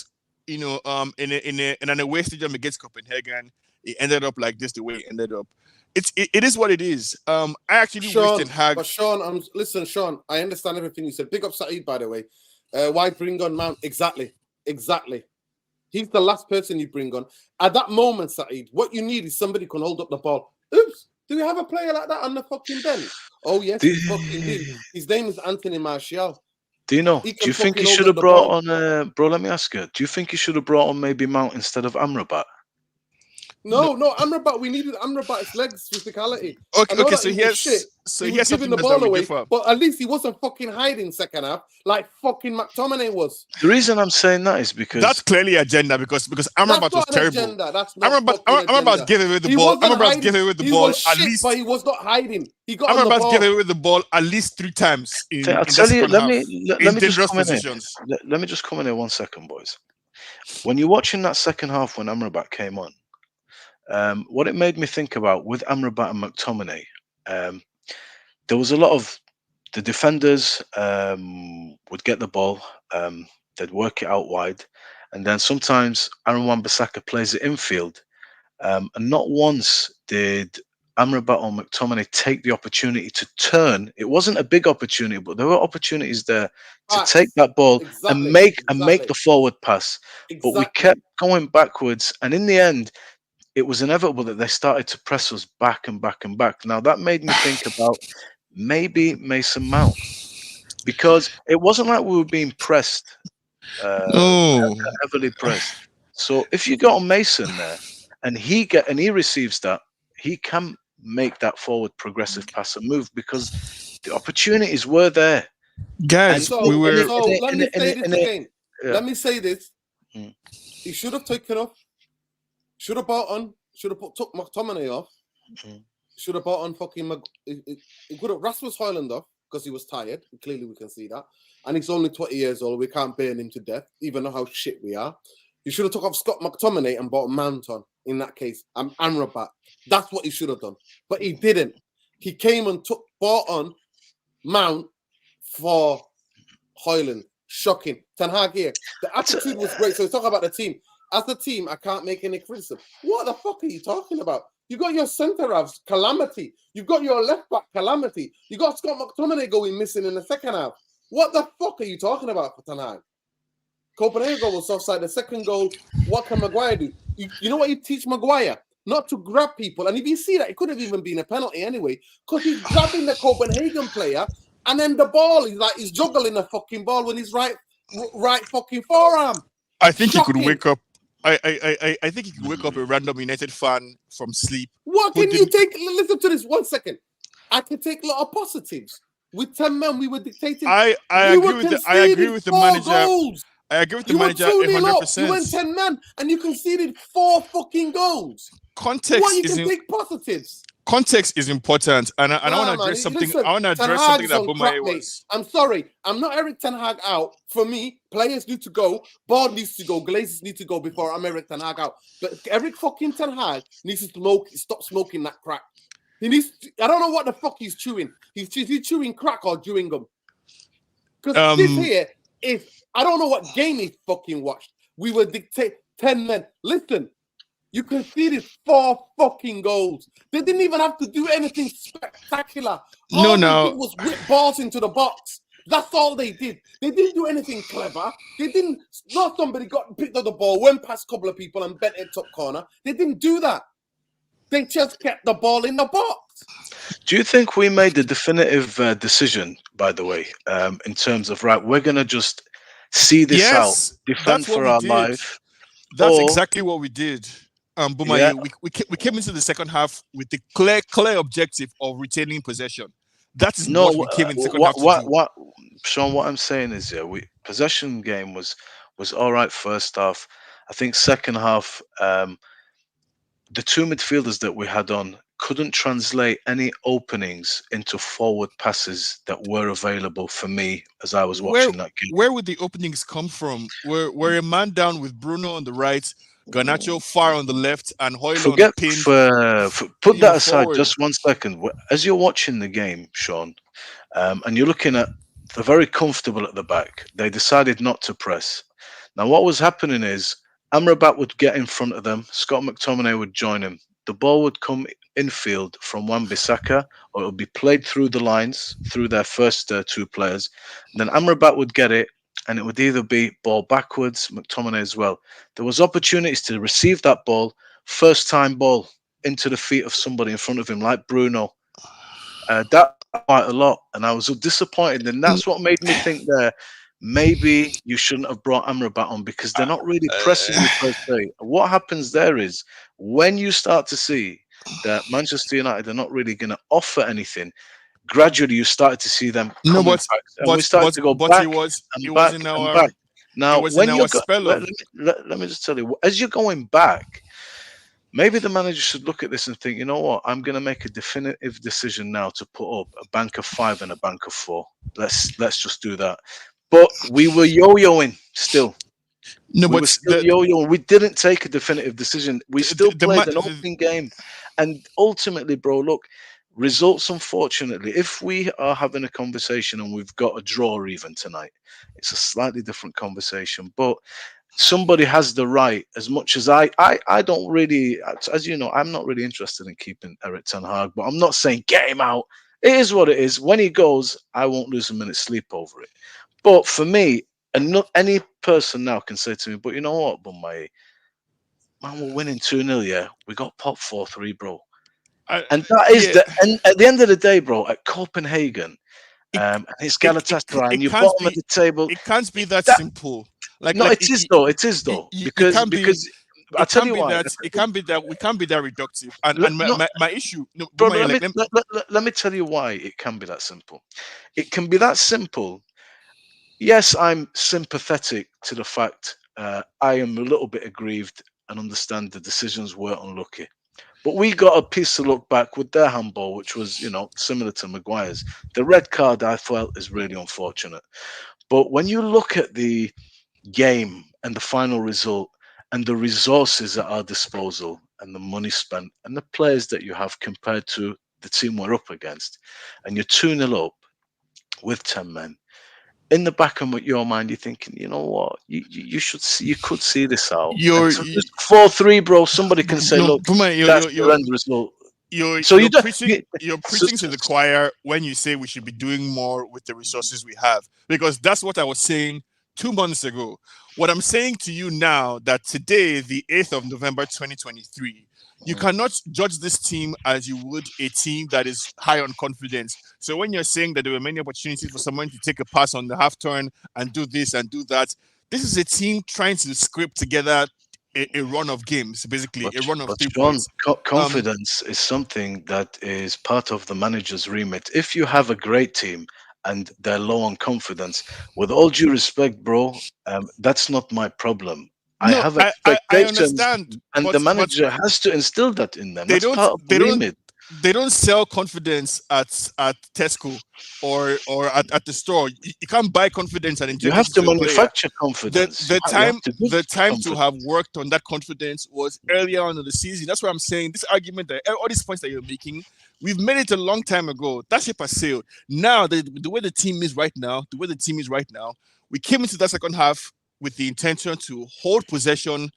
in an away stadium against Copenhagen, it ended up like this. The way it ended up, it is what it is. I actually wish Ten Hag. But Sean, listen, Sean. I understand everything you said. Big up Saeed, by the way. Why bring on Mount? Exactly. He's the last person you bring on. At that moment, Saeed, what you need is somebody who can hold up the ball. Oops, do we have a player like that on the fucking bench? Oh, yes, we fucking do. His name is Anthony Martial. Do you know? Do you think he should have brought on, bro, let me ask you, do you think he should have brought on maybe Mount instead of Amrabat? No, Amrabat. We needed Amrabat's legs, physicality. Okay. So he has giving the ball away, but at least he wasn't fucking hiding second half like fucking McTominay was. The reason I'm saying that is because that's clearly agenda because Amrabat was terrible. Amrabat gave away the ball. Amrabat gave away the ball at least, but he was not hiding. He got Amrabat gave away the ball at least 3 times in I'll tell you. Let me dangerous positions. Let me just come in here 1 second, boys. When you're watching that second half when Amrabat came on. What it made me think about with Amrabat and McTominay, there was a lot of the defenders would get the ball, they'd work it out wide, and then sometimes Aaron Wan-Bissaka plays it infield, and not once did Amrabat or McTominay take the opportunity to turn. It wasn't a big opportunity, but there were opportunities there to take that ball and make the forward pass. But we kept going backwards, and in the end, it was inevitable that they started to press us back and back and back. Now, that made me think about maybe Mason Mount, because it wasn't like we were being pressed, heavily pressed. So if you got on Mason there and he receives that, he can make that forward progressive pass and move because the opportunities were there. Guys, let me say this. He should have taken off. Should have took McTominay off. Should have bought on fucking he could have Rasmus Højlund off because he was tired. Clearly, we can see that. And he's only 20 years old. We can't burn him to death, even though how shit we are. You should have took off Scott McTominay and bought Mount on in that case. Amrabat. That's what he should have done. But he didn't. He came and bought on Mount for Højlund. Shocking. Ten Hag here. The attitude was great. So let's talk about the team. As a team, I can't make any criticism. What the fuck are you talking about? You got your centre halves, calamity. You've got your left back, calamity. You got Scott McTominay going missing in the second half. What the fuck are you talking about for tonight? Copenhagen was offside. The second goal, what can Maguire do? You know what you teach Maguire? Not to grab people. And if you see that, it could have even been a penalty anyway, because he's grabbing the Copenhagen player, and then the ball is like he's juggling the fucking ball with his right fucking forearm. I think he could wake up. I think he could wake up a random United fan from sleep. What can you take? Listen to this 1 second. I can take a lot of positives. With 10 men, we were dictating. I agree with the manager. Goals. I agree with the manager 100%. You went 10 men and you conceded 4 fucking goals. Take positives. Context is important, and I want to address something. I want to address something that Bomaye was. I'm sorry, I'm not Eric Ten Hag out. For me, players need to go, ball needs to go, Glazers need to go before I'm Eric Ten Hag out. But Eric fucking Ten Hag needs to stop smoking that crack. He needs. I don't know what the fuck he's chewing. He's chewing crack or chewing gum. Because this here is. I don't know what game he fucking watched. We were dictate 10 men. Listen. You conceded 4 fucking goals. They didn't even have to do anything spectacular. All they did was whip balls into the box. That's all they did. They didn't do anything clever. They didn't. Not somebody picked up the ball, went past a couple of people and bent it top corner. They didn't do that. They just kept the ball in the box. Do you think we made the definitive decision, by the way, in terms of, right, we're going to just see this out, defend for our life? That's exactly what we did. Bomaye, we came into the second half with the clear objective of retaining possession. That is what we came in second half to do. Sean, what I'm saying is, possession game was all right first half. I think second half, the 2 midfielders that we had on couldn't translate any openings into forward passes that were available for me as I was watching that game. Where would the openings come from? We're a man down with Bruno on the right, Garnacho far on the left, and Højlund pinned. Put that aside forward. just 1 second. As you're watching the game, Sean, and you're looking at they're very comfortable at the back. They decided not to press. Now, what was happening is Amrabat would get in front of them. Scott McTominay would join him. The ball would come infield from Wan-Bissaka, or it would be played through the lines, through their first two players. Then Amrabat would get it, and it would either be ball backwards, McTominay as well. There was opportunities to receive that ball, first time ball into the feet of somebody in front of him, like Bruno. That quite a lot, and I was disappointed, and that's what made me think there maybe you shouldn't have brought Amrabat on, because they're not really pressing you per se. What happens there is when you start to see that Manchester United are not really going to offer anything, gradually you started to see them coming back, and we started to go back and back and back. Now, when you're let me just tell you, as you're going back, maybe the manager should look at this and think, you know what, I'm going to make a definitive decision now to put up a bank of 5 and a bank of 4. Let's just do that. But we were yo-yoing still. No, we were still yo-yoing. We didn't take a definitive decision. We still played an open game. And ultimately, bro, look, results, unfortunately, if we are having a conversation and we've got a draw even tonight, it's a slightly different conversation. But somebody has the right, as much as I don't really, as you know, I'm not really interested in keeping Erik ten Hag, but I'm not saying get him out. It is what it is. When he goes, I won't lose a minute's sleep over it. But for me, and not any person now can say to me, but you know what, Bumai, man, we're winning 2-0, yeah? We got popped 4-3, bro. And that is and at the end of the day, bro, at Copenhagen, it's Galatasaray, and you're bottom of the table. It can't be that simple. It is though. Because I tell you why. It can't be that we can't be that reductive. And my issue, bro, let me tell you why it can be that simple. It can be that simple. Yes, I'm sympathetic to the fact I am a little bit aggrieved and understand the decisions were unlucky. But we got a piece to look back with their handball, which was, similar to Maguire's. The red card, I felt, is really unfortunate. But when you look at the game and the final result and the resources at our disposal and the money spent and the players that you have compared to the team we're up against, and you're 2-0 up with 10 men, in the back of your mind, you're thinking, you know what, you could see this out. You're 4-3, bro. Somebody can say, look, that's the end result. You're preaching to the choir when you say we should be doing more with the resources we have, because that's what I was saying 2 months ago. What I'm saying to you now, that today, the 8th of November, 2023, you cannot judge this team as you would a team that is high on confidence. So when you're saying that there were many opportunities for someone to take a pass on the half turn and do this and do that, this is a team trying to scrape together a run of games, basically a run of 3 points. Confidence is something that is part of the manager's remit. If you have a great team and they're low on confidence, with all due respect, bro, that's not my problem. I have expectations, I understand, and the manager has to instill that in them. That's part of the remit. They don't sell confidence at Tesco or at the store. You can't buy confidence and you have to manufacture confidence. The time to have worked on that confidence was earlier on in the season. That's why I'm saying this argument, that all these points that you're making, we've made it a long time ago. That ship has sailed. Now, the way the team is right now, we came into that second half with the intention to hold possession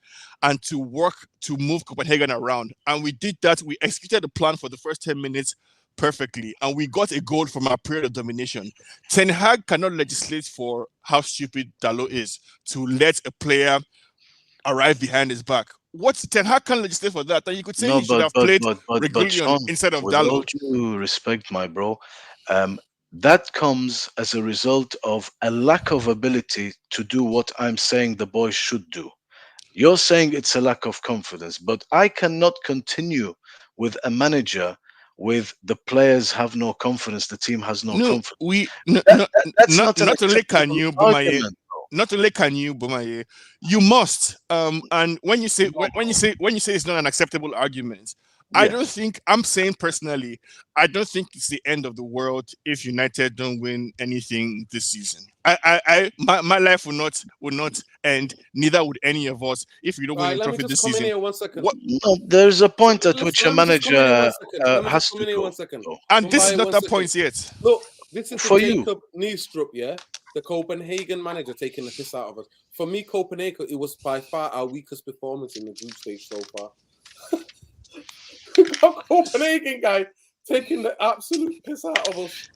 and to work to move Copenhagen around. And we did that. We executed the plan for the first 10 minutes perfectly. And we got a goal from our period of domination. Ten Hag cannot legislate for how stupid Dalot is to let a player arrive behind his back. What Ten Hag can legislate for that? And you could say he should have played Reguilon instead of Dalot. With all due respect, my bro, that comes as a result of a lack of ability to do what I'm saying the boys should do. You're saying it's a lack of confidence, but I cannot continue with a manager with the players have no confidence, the team has no confidence. Not only can you, Bumaye, you must. And when you say it's not an acceptable argument, I don't think, I'm saying personally, I don't think it's the end of the world if United don't win anything this season. My life will not end, neither would any of us, if we don't win a trophy this season. Here 1 second. No, there's a point at which a manager has to go. And this is not that point yet. Look, Listen to For you. Jacob Niestrup, yeah? The Copenhagen manager taking the piss out of us. For me, Copenhagen, it was by far our weakest performance in the group stage so far. Copenhagen guy taking the absolute piss out of us.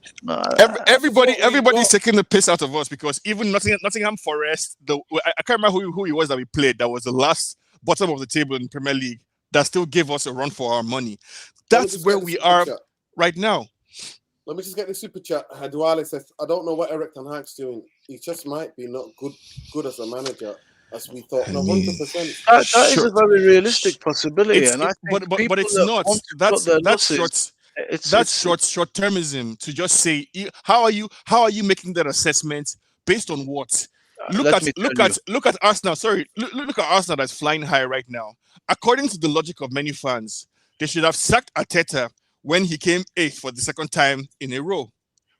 Everybody's taking the piss out of us because even Nottingham Forest, I can't remember who it was that we played. That was the last bottom of the table in Premier League that still gave us a run for our money. That's where we are right now. Let me just get the super chat. Haduale says, I don't know what Eric Ten Hag's doing. He just might be not good as a manager as we thought. No, 100%. That is a very realistic possibility, but it's not. That's short-termism to just say how are you making that assessment based on what? Look at Arsenal. Sorry, look at Arsenal that's flying high right now. According to the logic of many fans, they should have sacked Arteta when he came 8th for the second time in a row,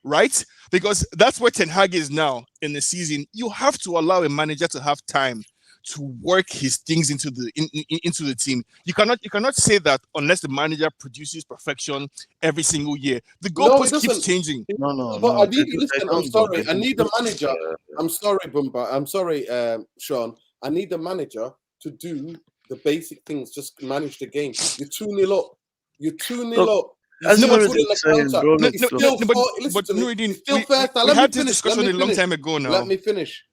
right? Because that's where Ten Hag is now in the season. You have to allow a manager to have time to work his things into the team. You cannot say that unless the manager produces perfection every single year. The goalpost keeps changing. No. But I'm sorry. I need the manager. I'm sorry, Bumba. I'm sorry, Sean. I need the manager to do the basic things. Just manage the game. You're 2-0 up. You're 2-0 up. As you were saying, bro, we had this discussion a long time ago now. Let me finish.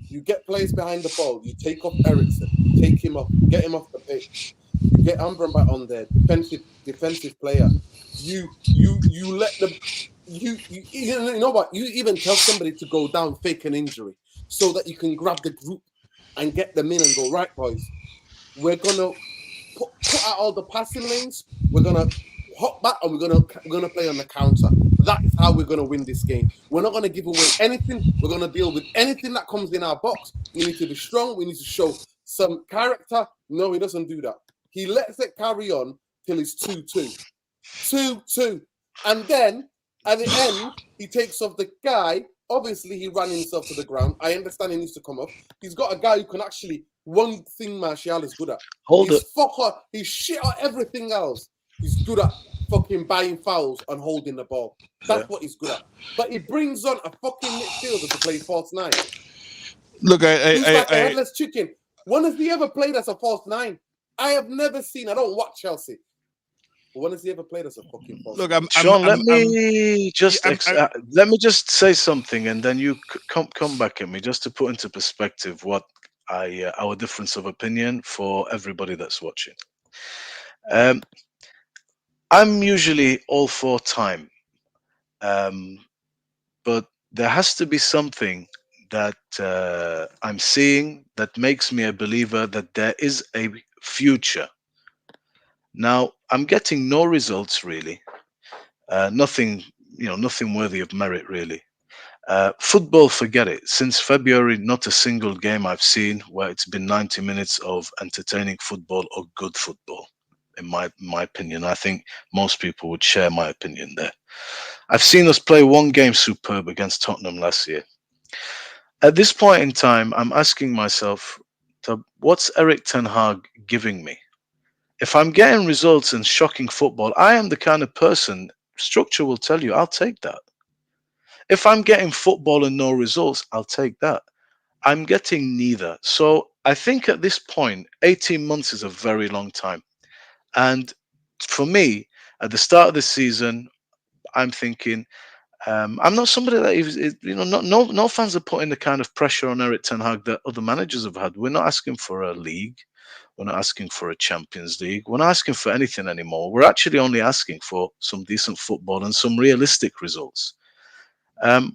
You get players behind the ball. You take off Ericsson. Take him off. Get him off the pitch. You get Amrabat on there. Defensive player. You let them. You know what? You even tell somebody to go down, fake an injury, so that you can grab the group and get them in and go, right, boys. We're gonna put out all the passing lanes. We're gonna hop back and we're gonna play on the counter. That is how we're gonna win this game. We're not gonna give away anything. We're gonna deal with anything that comes in our box. We need to be strong. We need to show some character. No, he doesn't do that. He lets it carry on till it's 2-2. 2-2. And then at the end, he takes off the guy. Obviously, he ran himself to the ground. I understand he needs to come off. He's got a guy who can actually, one thing Martial is good at. He's shit at everything else. He's good at fucking buying fouls and holding the ball. That's what he's good at. But he brings on a fucking midfielder to play false 9. Look, he's like a headless chicken. When has he ever played as a false 9? I have never seen. I don't watch Chelsea. But when has he ever played as a fucking false 9? Sean, let me just say something, and then you come back at me just to put into perspective what our difference of opinion for everybody that's watching. I'm usually all for time, but there has to be something that I'm seeing that makes me a believer that there is a future. Now, I'm getting no results really, nothing worthy of merit really. Football, forget it. Since February, not a single game I've seen where it's been 90 minutes of entertaining football or good football. In my opinion, I think most people would share my opinion there. I've seen us play one game superb against Tottenham last year. At this point in time, I'm asking myself, what's Eric Ten Hag giving me? If I'm getting results in shocking football, I am the kind of person, structure will tell you, I'll take that. If I'm getting football and no results, I'll take that. I'm getting neither. So I think at this point, 18 months is a very long time. And for me, at the start of the season, I'm thinking, I'm not somebody that is, no fans are putting the kind of pressure on Eric Ten Hag that other managers have had. We're not asking for a league. We're not asking for a Champions League. We're not asking for anything anymore. We're actually only asking for some decent football and some realistic results.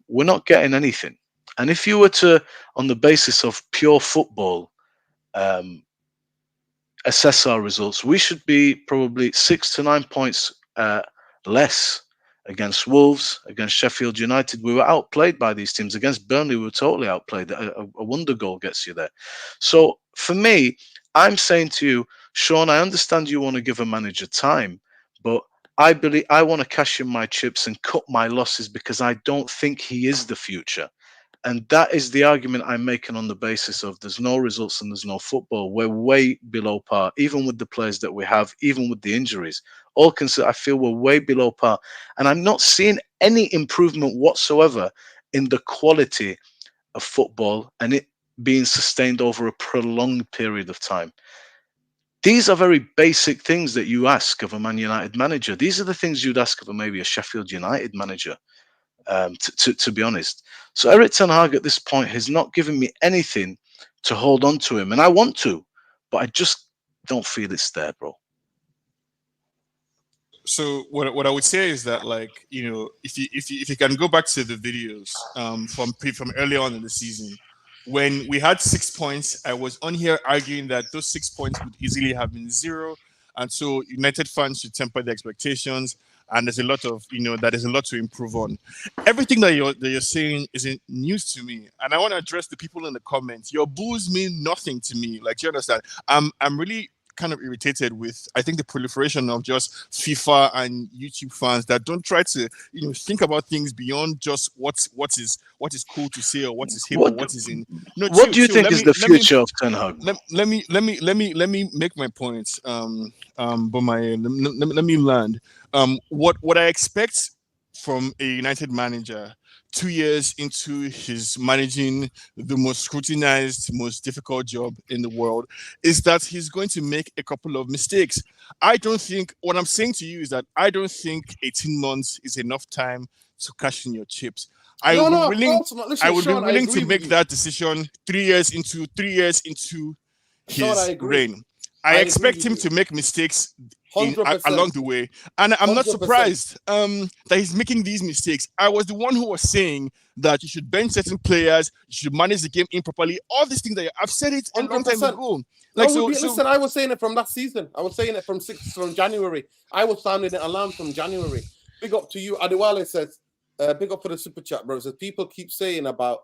We're not getting anything. And if you were to, on the basis of pure football, assess our results, we should be probably 6 to 9 points less against Wolves, against Sheffield United. We were outplayed by these teams. Against Burnley, we were totally outplayed. A wonder goal gets you there. So for me, I'm saying to you, Sean, I understand you want to give a manager time, but I believe I want to cash in my chips and cut my losses because I don't think he is the future. And that is the argument I'm making on the basis of there's no results and there's no football. We're way below par, even with the players that we have, even with the injuries. all considered, I feel we're way below par. And I'm not seeing any improvement whatsoever in the quality of football and it being sustained over a prolonged period of time. These are very basic things that you ask of a Man United manager. These are the things you'd ask of maybe a Sheffield United manager, to be honest. So Eric Ten Hag at this point has not given me anything to hold on to him. And I want to, but I just don't feel it's there, bro. So what I would say is that, like, if you can go back to the videos from early on in the season, when we had 6 points, I was on here arguing that those 6 points would easily have been 0, and so United fans should temper the expectations. And there's a lot of that there's a lot to improve on. Everything that you're saying isn't news to me, and I want to address the people in the comments. Your boos mean nothing to me. Like, do you understand? I'm really kind of irritated with, I think, the proliferation of just FIFA and YouTube fans that don't try to think about things beyond just what is cool to say, or what is hip, or what is in. No, what do you think is the future of Ten Hag? Let me make my points. But let me land. What I expect from a United manager 2 years into his managing the most scrutinized, most difficult job in the world is that he's going to make a couple of mistakes. I don't think, what I'm saying to you is that I don't think 18 months is enough time to cash in your chips. I would be willing to make that decision 3 years into his reign. I expect him to make mistakes along the way, and I'm not surprised that he's making these mistakes. I was the one who was saying that you should bench certain players, you should manage the game improperly. All these things that I've said it a long time ago. Like, listen, I was saying it from last season. I was saying it from January. I was sounding it alarm from January. Big up to you. Adewale says, big up for the super chat, bro. Says people keep saying about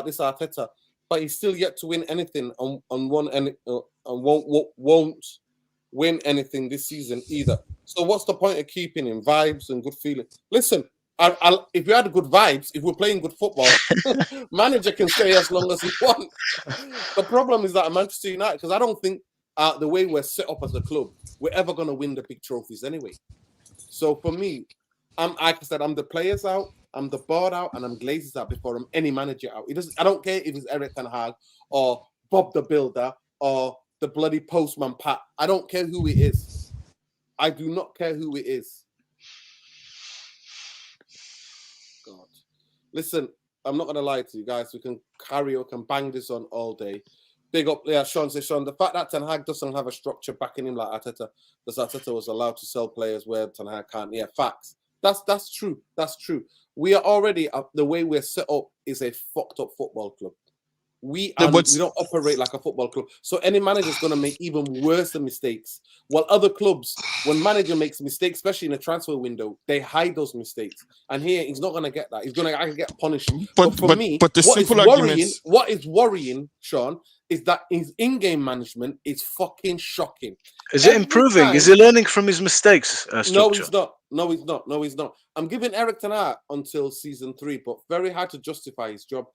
this Arteta, but he's still yet to win anything on one and won't win anything this season either. So what's the point of keeping him? Vibes and good feeling. Listen, if we had good vibes, if we're playing good football, manager can stay as long as he wants. The problem is that at Manchester United, because I don't think the way we're set up as a club, we're ever going to win the big trophies anyway. So for me, like I said, I'm the players out, I'm the board out, and I'm Glazers out before I'm any manager out. I don't care if it's Eric Ten Hag or Bob the Builder or the bloody postman Pat. I don't care who it is. I do not care who it is. God. Listen, I'm not going to lie to you guys. We can bang this on all day. Big up, yeah, Sean says, Sean, the fact that Ten Hag doesn't have a structure backing him like Arteta, because Arteta was allowed to sell players where Ten Hag can't. Yeah, facts. That's true. That's true. We are already, the way we're set up is a fucked up football club. We don't operate like a football club. So any manager is going to make even worse mistakes. While other clubs, when manager makes mistakes, especially in a transfer window, they hide those mistakes. And here, he's not going to get that. He's going to get punished. But for me, what is worrying, Sean, is that his in-game management is fucking shocking. Is it improving? Is he learning from his mistakes? No, he's not. No, he's not. I'm giving Eric Ten Hag until season 3, but very hard to justify his job.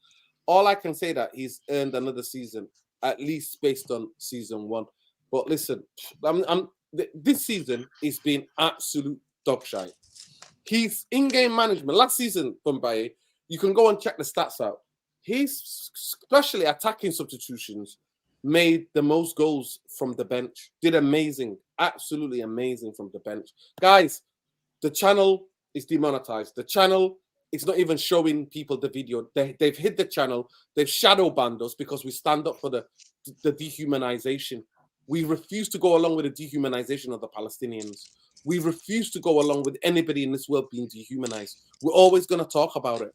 All I can say that he's earned another season, at least based on season 1. But listen, this season is been absolute dog shite. His in-game management last season, Bombay, you can go and check the stats out. He's especially attacking substitutions, made the most goals from the bench. Did amazing, absolutely amazing from the bench. Guys, the channel is demonetized. The channel is not even showing people the video. They've hid the channel. They've shadow banned us because we stand up for the dehumanization. We refuse to go along with the dehumanization of the Palestinians. We refuse to go along with anybody in this world being dehumanized. We're always going to talk about it.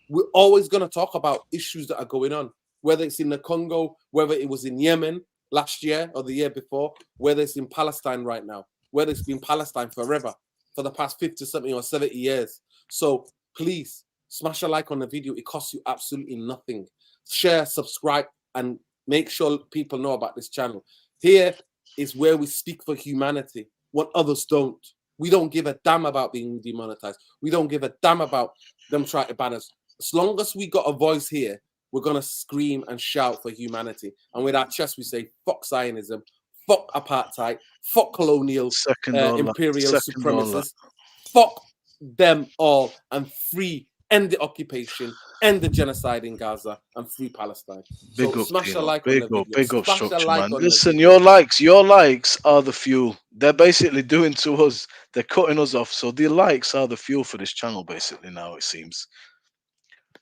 We're always going to talk about issues that are going on, whether it's in the Congo, whether it was in Yemen last year or the year before, whether it's in Palestine right now, whether it's been Palestine forever, for the past 50 something or 70 years. So please smash a like on the video. It costs you absolutely nothing. Share, subscribe, and make sure people know about this channel. Here is where we speak for humanity, what others don't. We don't give a damn about being demonetized. We don't give a damn about them trying to ban us. As long as we got a voice here, we're going to scream and shout for humanity. And with our chest, we say, fuck Zionism, fuck apartheid, fuck colonial Second all that. imperial Second all that. supremacists, fuck them all, and end the occupation, end the genocide in Gaza, and free Palestine. Big So up, smash a Tino. like on the video. Big up Smash a structure, like man. on the Listen, video. your likes are the fuel. They're basically doing to us. They're cutting us off. So the likes are the fuel for this channel, basically. Now it seems.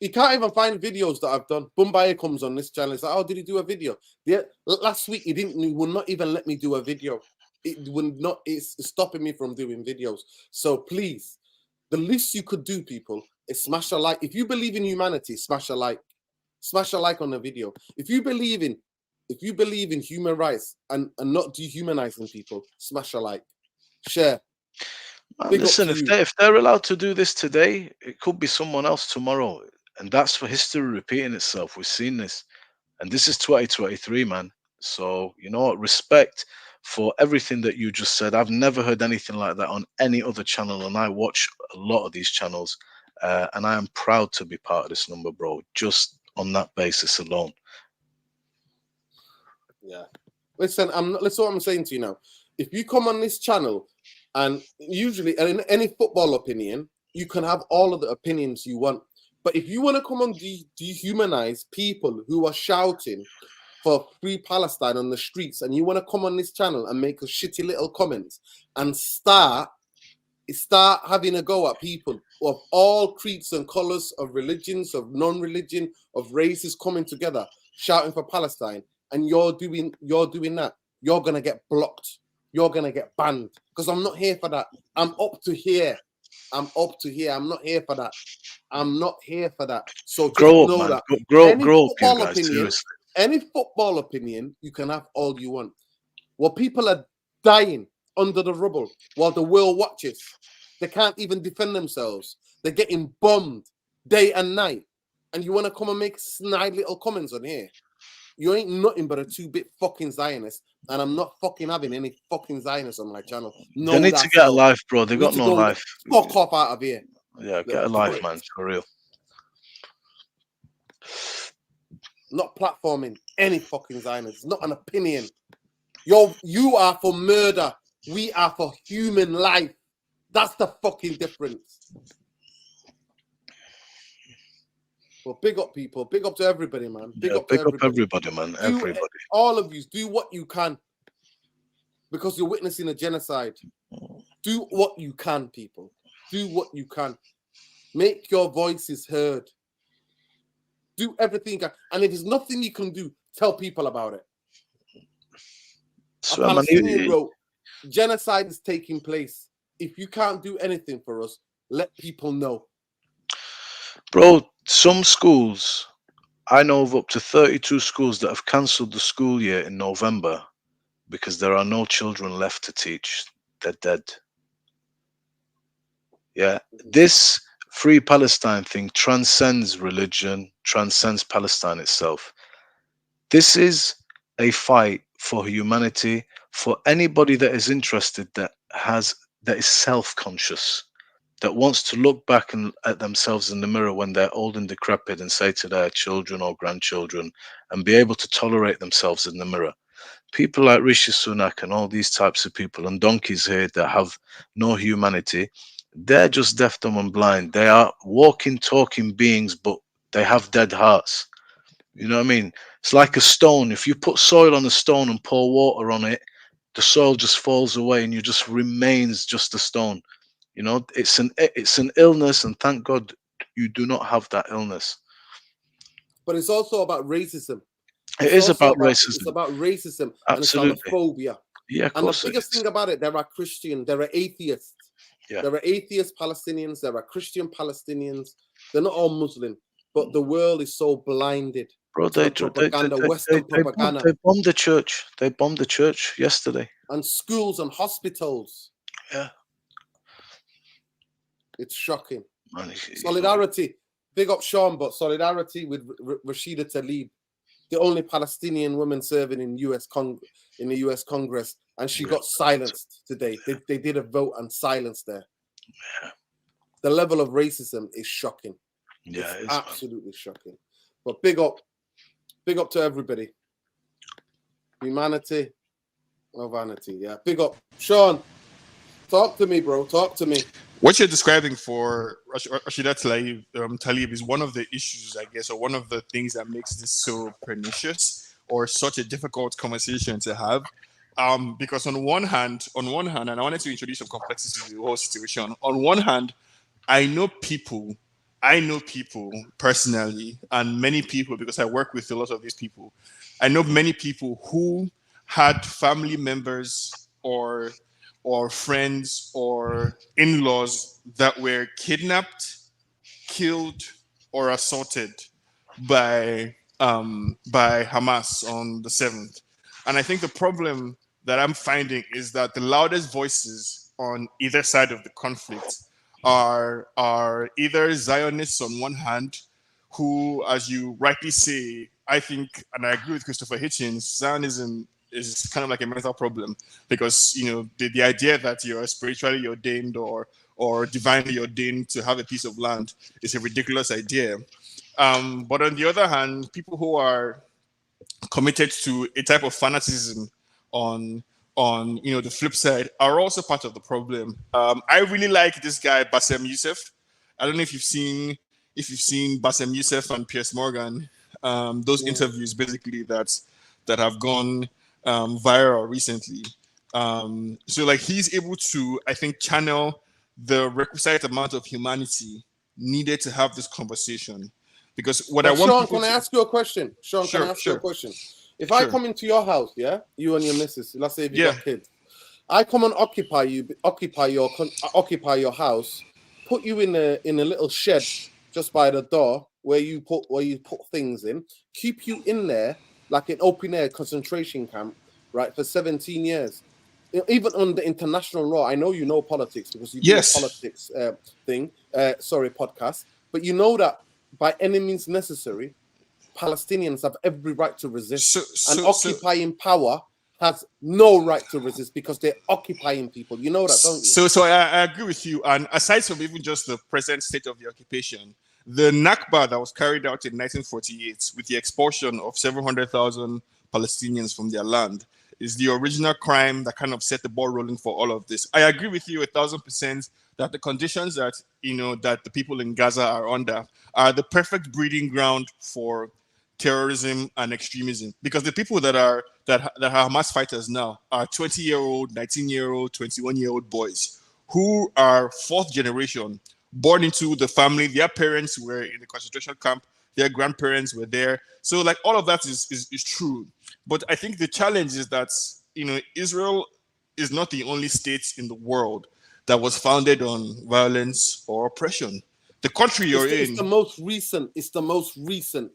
You can't even find videos that I've done. Bumbaye comes on this channel. It's like, oh, did he do a video? Yeah, last week he would not even let me do a video. It would not. It's stopping me from doing videos. So please, the least you could do, people, is smash a like. If you believe in humanity, smash a like. Smash a like on the video. If you believe in human rights and not dehumanizing people, smash a like. Share. Man, Big up listen, to if you. they're allowed to do this today, it could be someone else tomorrow, and that's for history repeating itself. We've seen this, and this is 2023, man. So you know what? Respect for everything that you just said. I've never heard anything like that on any other channel, and I watch a lot of these channels, and I am proud to be part of this number, bro. Just on that basis alone. Yeah. Listen, listen what I'm saying to you now. If you come on this channel, and usually in any football opinion, you can have all of the opinions you want. But if you want to come and dehumanize people who are shouting for free Palestine on the streets, and you want to come on this channel and make a shitty little comments and start having a go at people of all creeds and colors, of religions, of non-religion, of races coming together, shouting for Palestine, and you're doing that, you're gonna get blocked. You're gonna get banned. Because I'm not here for that. I'm up to here. I'm not here for that. I'm not here for that. So just Grow up, know man. that Grow up, you guys. opinion, Seriously. any football opinion, you can have all you want. Well, people are dying under the rubble while the world watches. They can't even defend themselves. They're getting bombed day and night. And you want to come and make snide little comments on here? You ain't nothing but a 2-bit fucking Zionist, and I'm not fucking having any fucking Zionists on my channel. No, They need to get a life, bro. They got no life. Fuck off out of here. Yeah, get a life, man, for real. Not platforming any fucking Zionists. Not an opinion. You are for murder. We are for human life. That's the fucking difference. Well, big up, people. Big up to everybody, man. Big up to everybody, man. Everybody. All of you, do what you can. Because you're witnessing a genocide. Do what you can, people. Do what you can. Make your voices heard. Do everything you can. And if there's nothing you can do, tell people about it. So, a Palestinian wrote, genocide is taking place. If you can't do anything for us, let people know. Bro, some schools, I know of up to 32 schools that have cancelled the school year in November because there are no children left to teach. They're dead. Yeah, this Free Palestine thing transcends religion, transcends Palestine itself. This is a fight for humanity, for anybody that is interested, that is self-conscious, that wants to look back at themselves in the mirror when they're old and decrepit and say to their children or grandchildren and be able to tolerate themselves in the mirror. People like Rishi Sunak and all these types of people and donkeys here that have no humanity, they're just deaf, dumb and blind. They are walking, talking beings, but they have dead hearts. You know what I mean? It's like a stone. If you put soil on a stone and pour water on it, the soil just falls away and you just remains just a stone. You know, it's an illness, and thank God you do not have that illness. But it's also about racism. It is about racism. It's about racism. Absolutely. And Islamophobia. Yeah, of and course. The biggest thing about it, there are Christian, there are atheists. Yeah. There are atheist Palestinians, there are Christian Palestinians. They're not all Muslim, but the world is so blinded. Bro, Western propaganda. They bombed the church. They bombed the church yesterday. And schools and hospitals. Yeah. It's shocking. Man, solidarity. Big up Sean, but solidarity with Rashida Tlaib, the only Palestinian woman serving in the US Congress, and she got silenced today. They did a vote and silence there. Yeah. The level of racism is shocking. Yeah, it's absolutely shocking. But big up to everybody. Humanity, No vanity. Yeah. Big up, Sean. Talk to me, bro. Talk to me. What you're describing for Rashida Tlaib is one of the issues, I guess, or one of the things that makes this so pernicious or such a difficult conversation to have. Because on one hand, and I wanted to introduce some complexity to the whole situation. On one hand, I know people personally, and many people, because I work with a lot of these people. I know many people who had family members or friends or in-laws that were kidnapped, killed, or assaulted by Hamas on the 7th. And I think the problem that I'm finding is that the loudest voices on either side of the conflict are either Zionists on one hand, who, as you rightly say, I think, and I agree with Christopher Hitchens, Zionism is kind of like a mental problem, because the idea that you're spiritually ordained or divinely ordained to have a piece of land is a ridiculous idea. But on the other hand, people who are committed to a type of fanaticism on the flip side are also part of the problem. I really like this guy Bassem Youssef. I don't know if you've seen Bassem Youssef and Piers Morgan, those interviews basically that have gone viral recently. So like he's able to, I think, channel the requisite amount of humanity needed to have this conversation. Because what I want Sean, people can I ask you a question? Sean, can I ask you a question? If I come into your house, yeah, you and your missus, let's say if you got kids, I come and occupy your house, put you in a little shed just by the door where you put things in, keep you in there like an open air concentration camp, right, for 17 years. Even on the international law, I know you know politics because you do a politics podcast, but you know that by any means necessary, Palestinians have every right to resist, and occupying power has no right to resist because they're occupying people. You know that, don't you? So I agree with you. And aside from even just the present state of the occupation, the Nakba that was carried out in 1948 with the expulsion of 700,000 Palestinians from their land is the original crime that kind of set the ball rolling for all of this. I agree with you 1,000% that the conditions that that the people in Gaza are under are the perfect breeding ground for terrorism and extremism, because the people that are Hamas fighters now are 20-year-old, 19-year-old, 21-year-old boys who are fourth generation, born into the family. Their parents were in the concentration camp, their grandparents were there. So like all of that is true. But I think the challenge is that Israel is not the only state in the world that was founded on violence or oppression. The country you're in. It's the most recent. It's the most recent.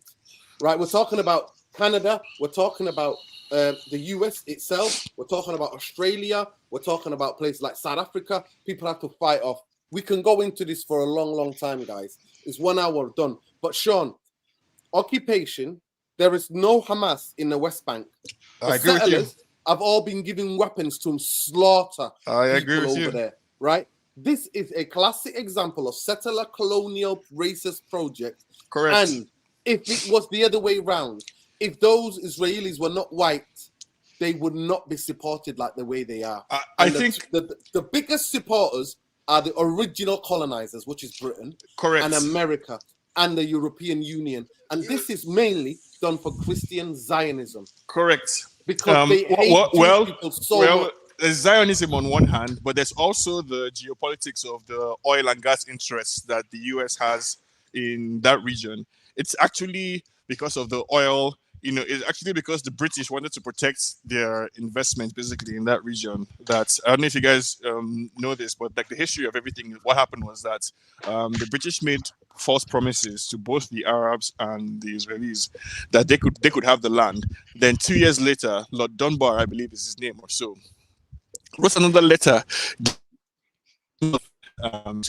Right, we're talking about Canada, we're talking about the US itself, we're talking about Australia, we're talking about places like South Africa. People have to fight off. We can go into this for a long, long time, guys. It's 1 hour done. But Sean, occupation, there is no Hamas in the West Bank. The settlers have all been given weapons to slaughter people over there, right? This is a classic example of settler colonial racist project. Correct. And if it was the other way around, if those Israelis were not white, they would not be supported like the way they are. I think the biggest supporters are the original colonizers, which is Britain, correct, and America, and the European Union. And this is mainly done for Christian Zionism. Correct. Because they hate people so much. There's Zionism on one hand, but there's also the geopolitics of the oil and gas interests that the US has in that region. It's actually because of the oil, it's actually because the British wanted to protect their investments basically in that region. That I don't know if you guys know this, but like the history of everything, what happened was that the British made false promises to both the Arabs and the Israelis that they could have the land. Then 2 years later, Lord Dunbar, I believe is his name or so, wrote another letter to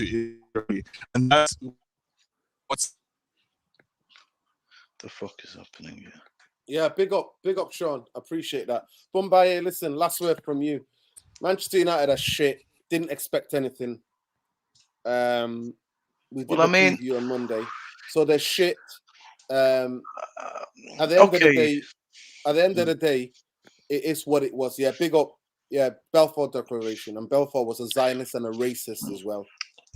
Israel, and that's what's the fuck is happening here. Yeah, big up, Sean. Appreciate that. Bombay, listen, last word from you. Manchester United are shit. Didn't expect anything. We did a preview on Monday, so they're shit. At the end of the day, it is what it was. Yeah, big up. Yeah, Balfour Declaration, and Balfour was a Zionist and a racist as well.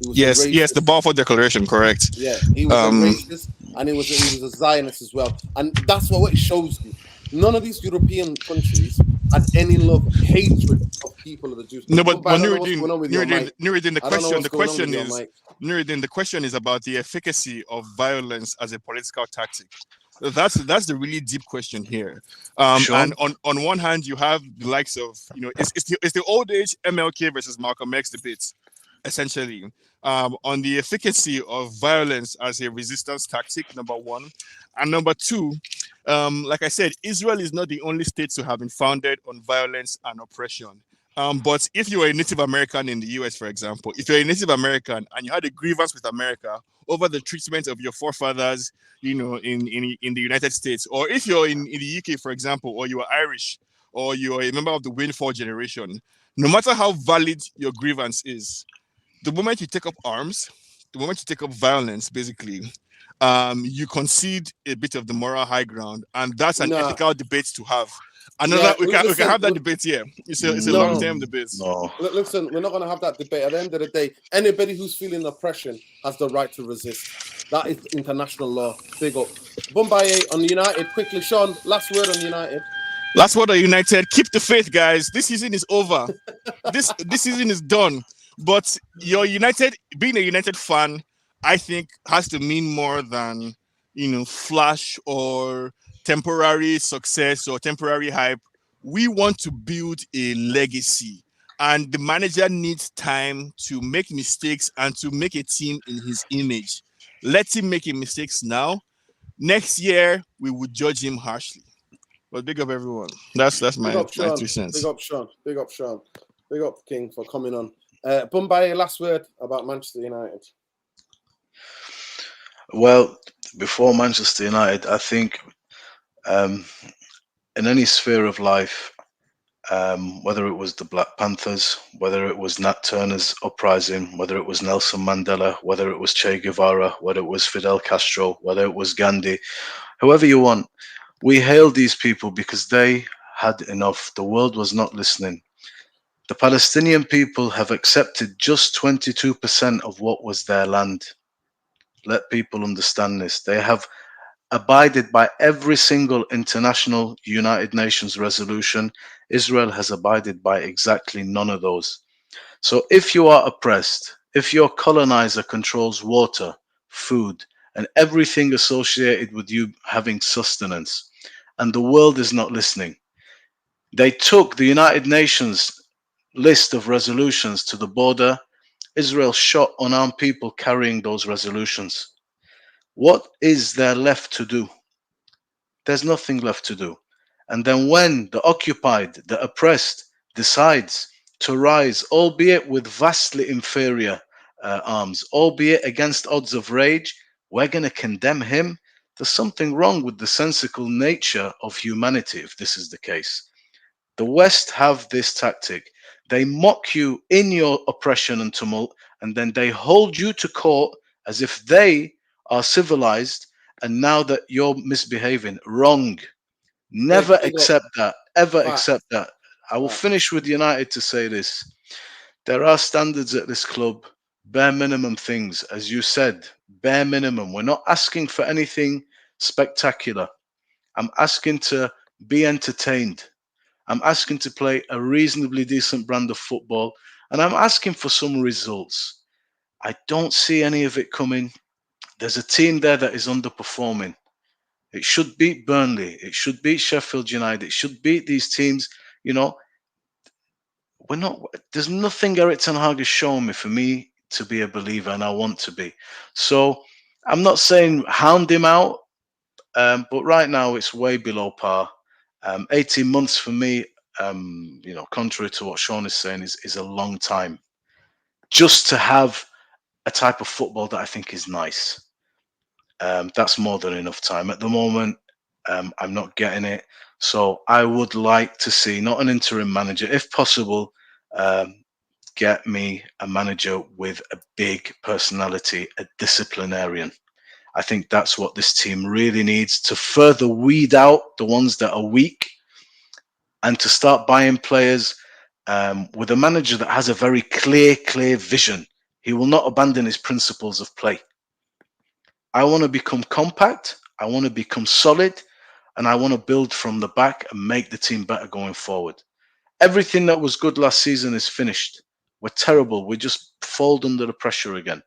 He was a Yes, yes, the racist. Balfour Declaration, correct. Yeah, he was a racist, and he was a Zionist as well. And that's what it shows you. None of these European countries had any love, hatred of people of the Jews. No, But but I don't know what's going on with your mic. Nuruddin, I don't know what's going on with your mic. Nuruddin, the question is about the efficacy of violence as a political tactic. That's the really deep question here. And on one hand, you have the likes of, you know, it's the old age MLK versus Malcolm X debates, essentially. On the efficacy of violence as a resistance tactic, number one, and number two, like I said, Israel is not the only state to have been founded on violence and oppression. But if you are a Native American in the US, for example, if you're a Native American and you had a grievance with America over the treatment of your forefathers, you know, in the United States, or if you're in the UK, for example, or you are Irish, or you're a member of the Windfall generation, no matter how valid your grievance is, the moment you take up arms, the moment you take up violence, basically, you concede a bit of the moral high ground, and that's an ethical debate to have. Another, we can have that debate here. It's a long-term debate. No. Listen, we're not going to have that debate. At the end of the day, anybody who's feeling oppression has the right to resist. That is international law. Big up. Bombay on United. Quickly, Sean, last word on United. Last word on United. Keep the faith, guys. This season is over. This season is done. But your United, being a United fan, I think has to mean more than, you know, flash or temporary success or temporary hype. We want to build a legacy, and the manager needs time to make mistakes and to make a team in his image. Let him make mistakes now. Next year, we will judge him harshly. But big up everyone. That's my 2 cents. Big up Sean. Big up Sean. Big up King for coming on. Bombay, last word about Manchester United. Well, before Manchester United, I think in any sphere of life, whether it was the Black Panthers, whether it was Nat Turner's uprising, whether it was Nelson Mandela, whether it was Che Guevara, whether it was Fidel Castro, whether it was Gandhi, whoever you want, we hail these people because they had enough. The world was not listening. The Palestinian people have accepted just 22% of what was their land. Let people understand this. They have abided by every single international United Nations resolution. Israel has abided by exactly none of those. So if you are oppressed, if your colonizer controls water, food, and everything associated with you having sustenance, and the world is not listening, they took the United Nations list of resolutions to the border. Israel shot unarmed people carrying those resolutions. What is there left to do? There's nothing left to do. And then when the occupied, the oppressed, decides to rise, albeit with vastly inferior arms, albeit against odds of rage, we're going to condemn him. There's something wrong with the sensical nature of humanity if this is the case. The West have this tactic. They mock you in your oppression and tumult, and then they hold you to court as if they are civilized, and now that you're misbehaving, wrong. Never accept that. Ever accept that. I will finish with United to say this. There are standards at this club, bare minimum things, as you said, bare minimum. We're not asking for anything spectacular. I'm asking to be entertained. I'm asking to play a reasonably decent brand of football, and I'm asking for some results. I don't see any of it coming. There's a team there that is underperforming. It should beat Burnley. It should beat Sheffield United. It should beat these teams. You know, we're not. There's nothing Eric Ten Hag has shown me for me to be a believer, and I want to be. So I'm not saying hound him out, but right now it's way below par. 18 months for me, you know, contrary to what Sean is saying, is a long time. Just to have a type of football that I think is nice. That's more than enough time. At the moment, I'm not getting it. So I would like to see, not an interim manager, if possible, get me a manager with a big personality, a disciplinarian. I think that's what this team really needs to further weed out the ones that are weak and to start buying players with a manager that has a very clear vision. He will not abandon his principles of play. I want to become compact. I want to become solid. And I want to build from the back and make the team better going forward. Everything that was good last season is finished. We're terrible. We just fold under the pressure again.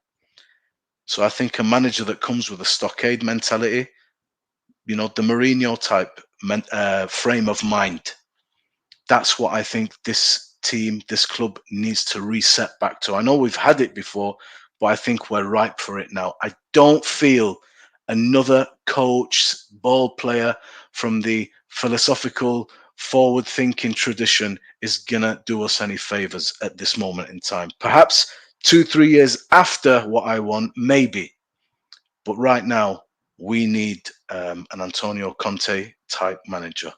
So I think a manager that comes with a stockade mentality, you know, the Mourinho type frame of mind, that's what I think this team, this club needs to reset back to. I know we've had it before, but I think we're ripe for it now. I don't feel another coach, ball player from the philosophical, forward-thinking tradition is going to do us any favors at this moment in time. Perhaps 2-3 years after what I want, maybe. But right now, we need an Antonio Conte type manager.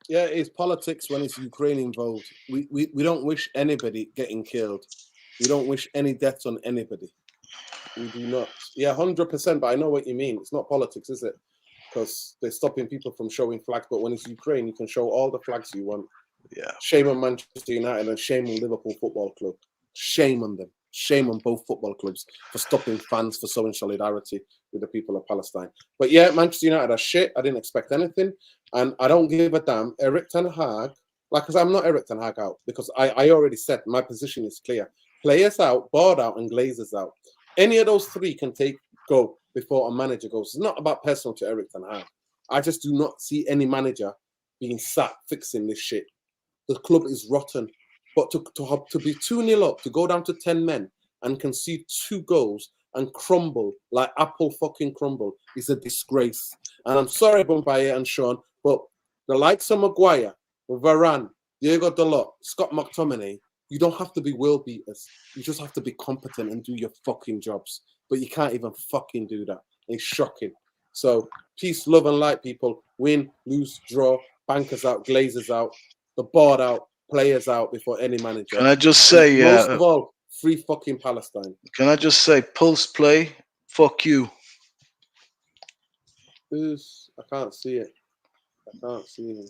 Yeah, it's politics when it's Ukraine involved. We don't wish anybody getting killed. We don't wish any deaths on anybody. We do not. Yeah, 100%. But I know what you mean. It's not politics, is it? Because they're stopping people from showing flags. But when it's Ukraine, you can show all the flags you want. Yeah. Shame on Manchester United and shame on Liverpool Football Club. Shame on them. Shame on both football clubs for stopping fans for showing solidarity with the people of Palestine. But yeah, Manchester United are shit. I didn't expect anything. And I don't give a damn. Erik ten Hag, because I'm not Erik ten Hag out, because I already said my position is clear. Players out, Board out, and Glazers out. Any of those three can go before a manager goes. It's not about personal to Erik ten Hag. I just do not see any manager being sat fixing this shit. The club is rotten. But to be 2-0 up, to go down to 10 men and concede 2 goals and crumble like apple fucking crumble is a disgrace. And I'm sorry, Bombay and Sean, but the likes of Maguire, Varane, Diego Dalot, Scott McTominay, you don't have to be world beaters. You just have to be competent and do your fucking jobs. But you can't even fucking do that. It's shocking. So peace, love, and light, people. Win, lose, draw, bankers out, Glazers out, the board out, players out before any manager. Can I just say, most of all, free fucking Palestine. Can I just say, Pulse play, fuck you. Who's? I can't see it. I can't see him.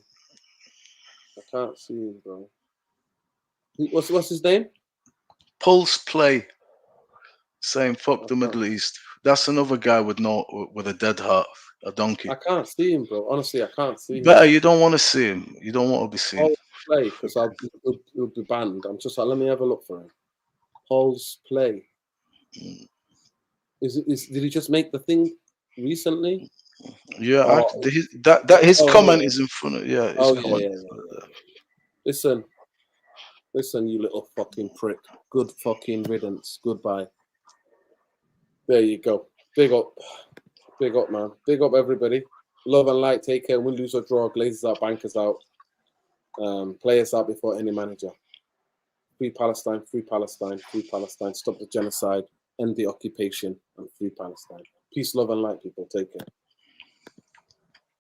I can't see him, bro. What's his name? Pulse play, saying fuck the Middle East. That's another guy with a dead heart, a donkey. I can't see him, bro. Honestly, I can't see him. Better, you don't want to see him. You don't want to be seen. Pulse play, because it'll be banned. I'm just like, let me have a look for him. Pulse play. Did he just make the thing recently? Yeah, his comment is in front of yeah. Listen, you little fucking prick. Good fucking riddance. Goodbye. There you go. Big up, man. Big up, everybody. Love and light. Take care. Win, lose or draw. Glazers out. Bankers out. Players out before any manager. Free Palestine. Free Palestine. Free Palestine. Stop the genocide. End the occupation. And free Palestine. Peace, love, and light, people. Take care.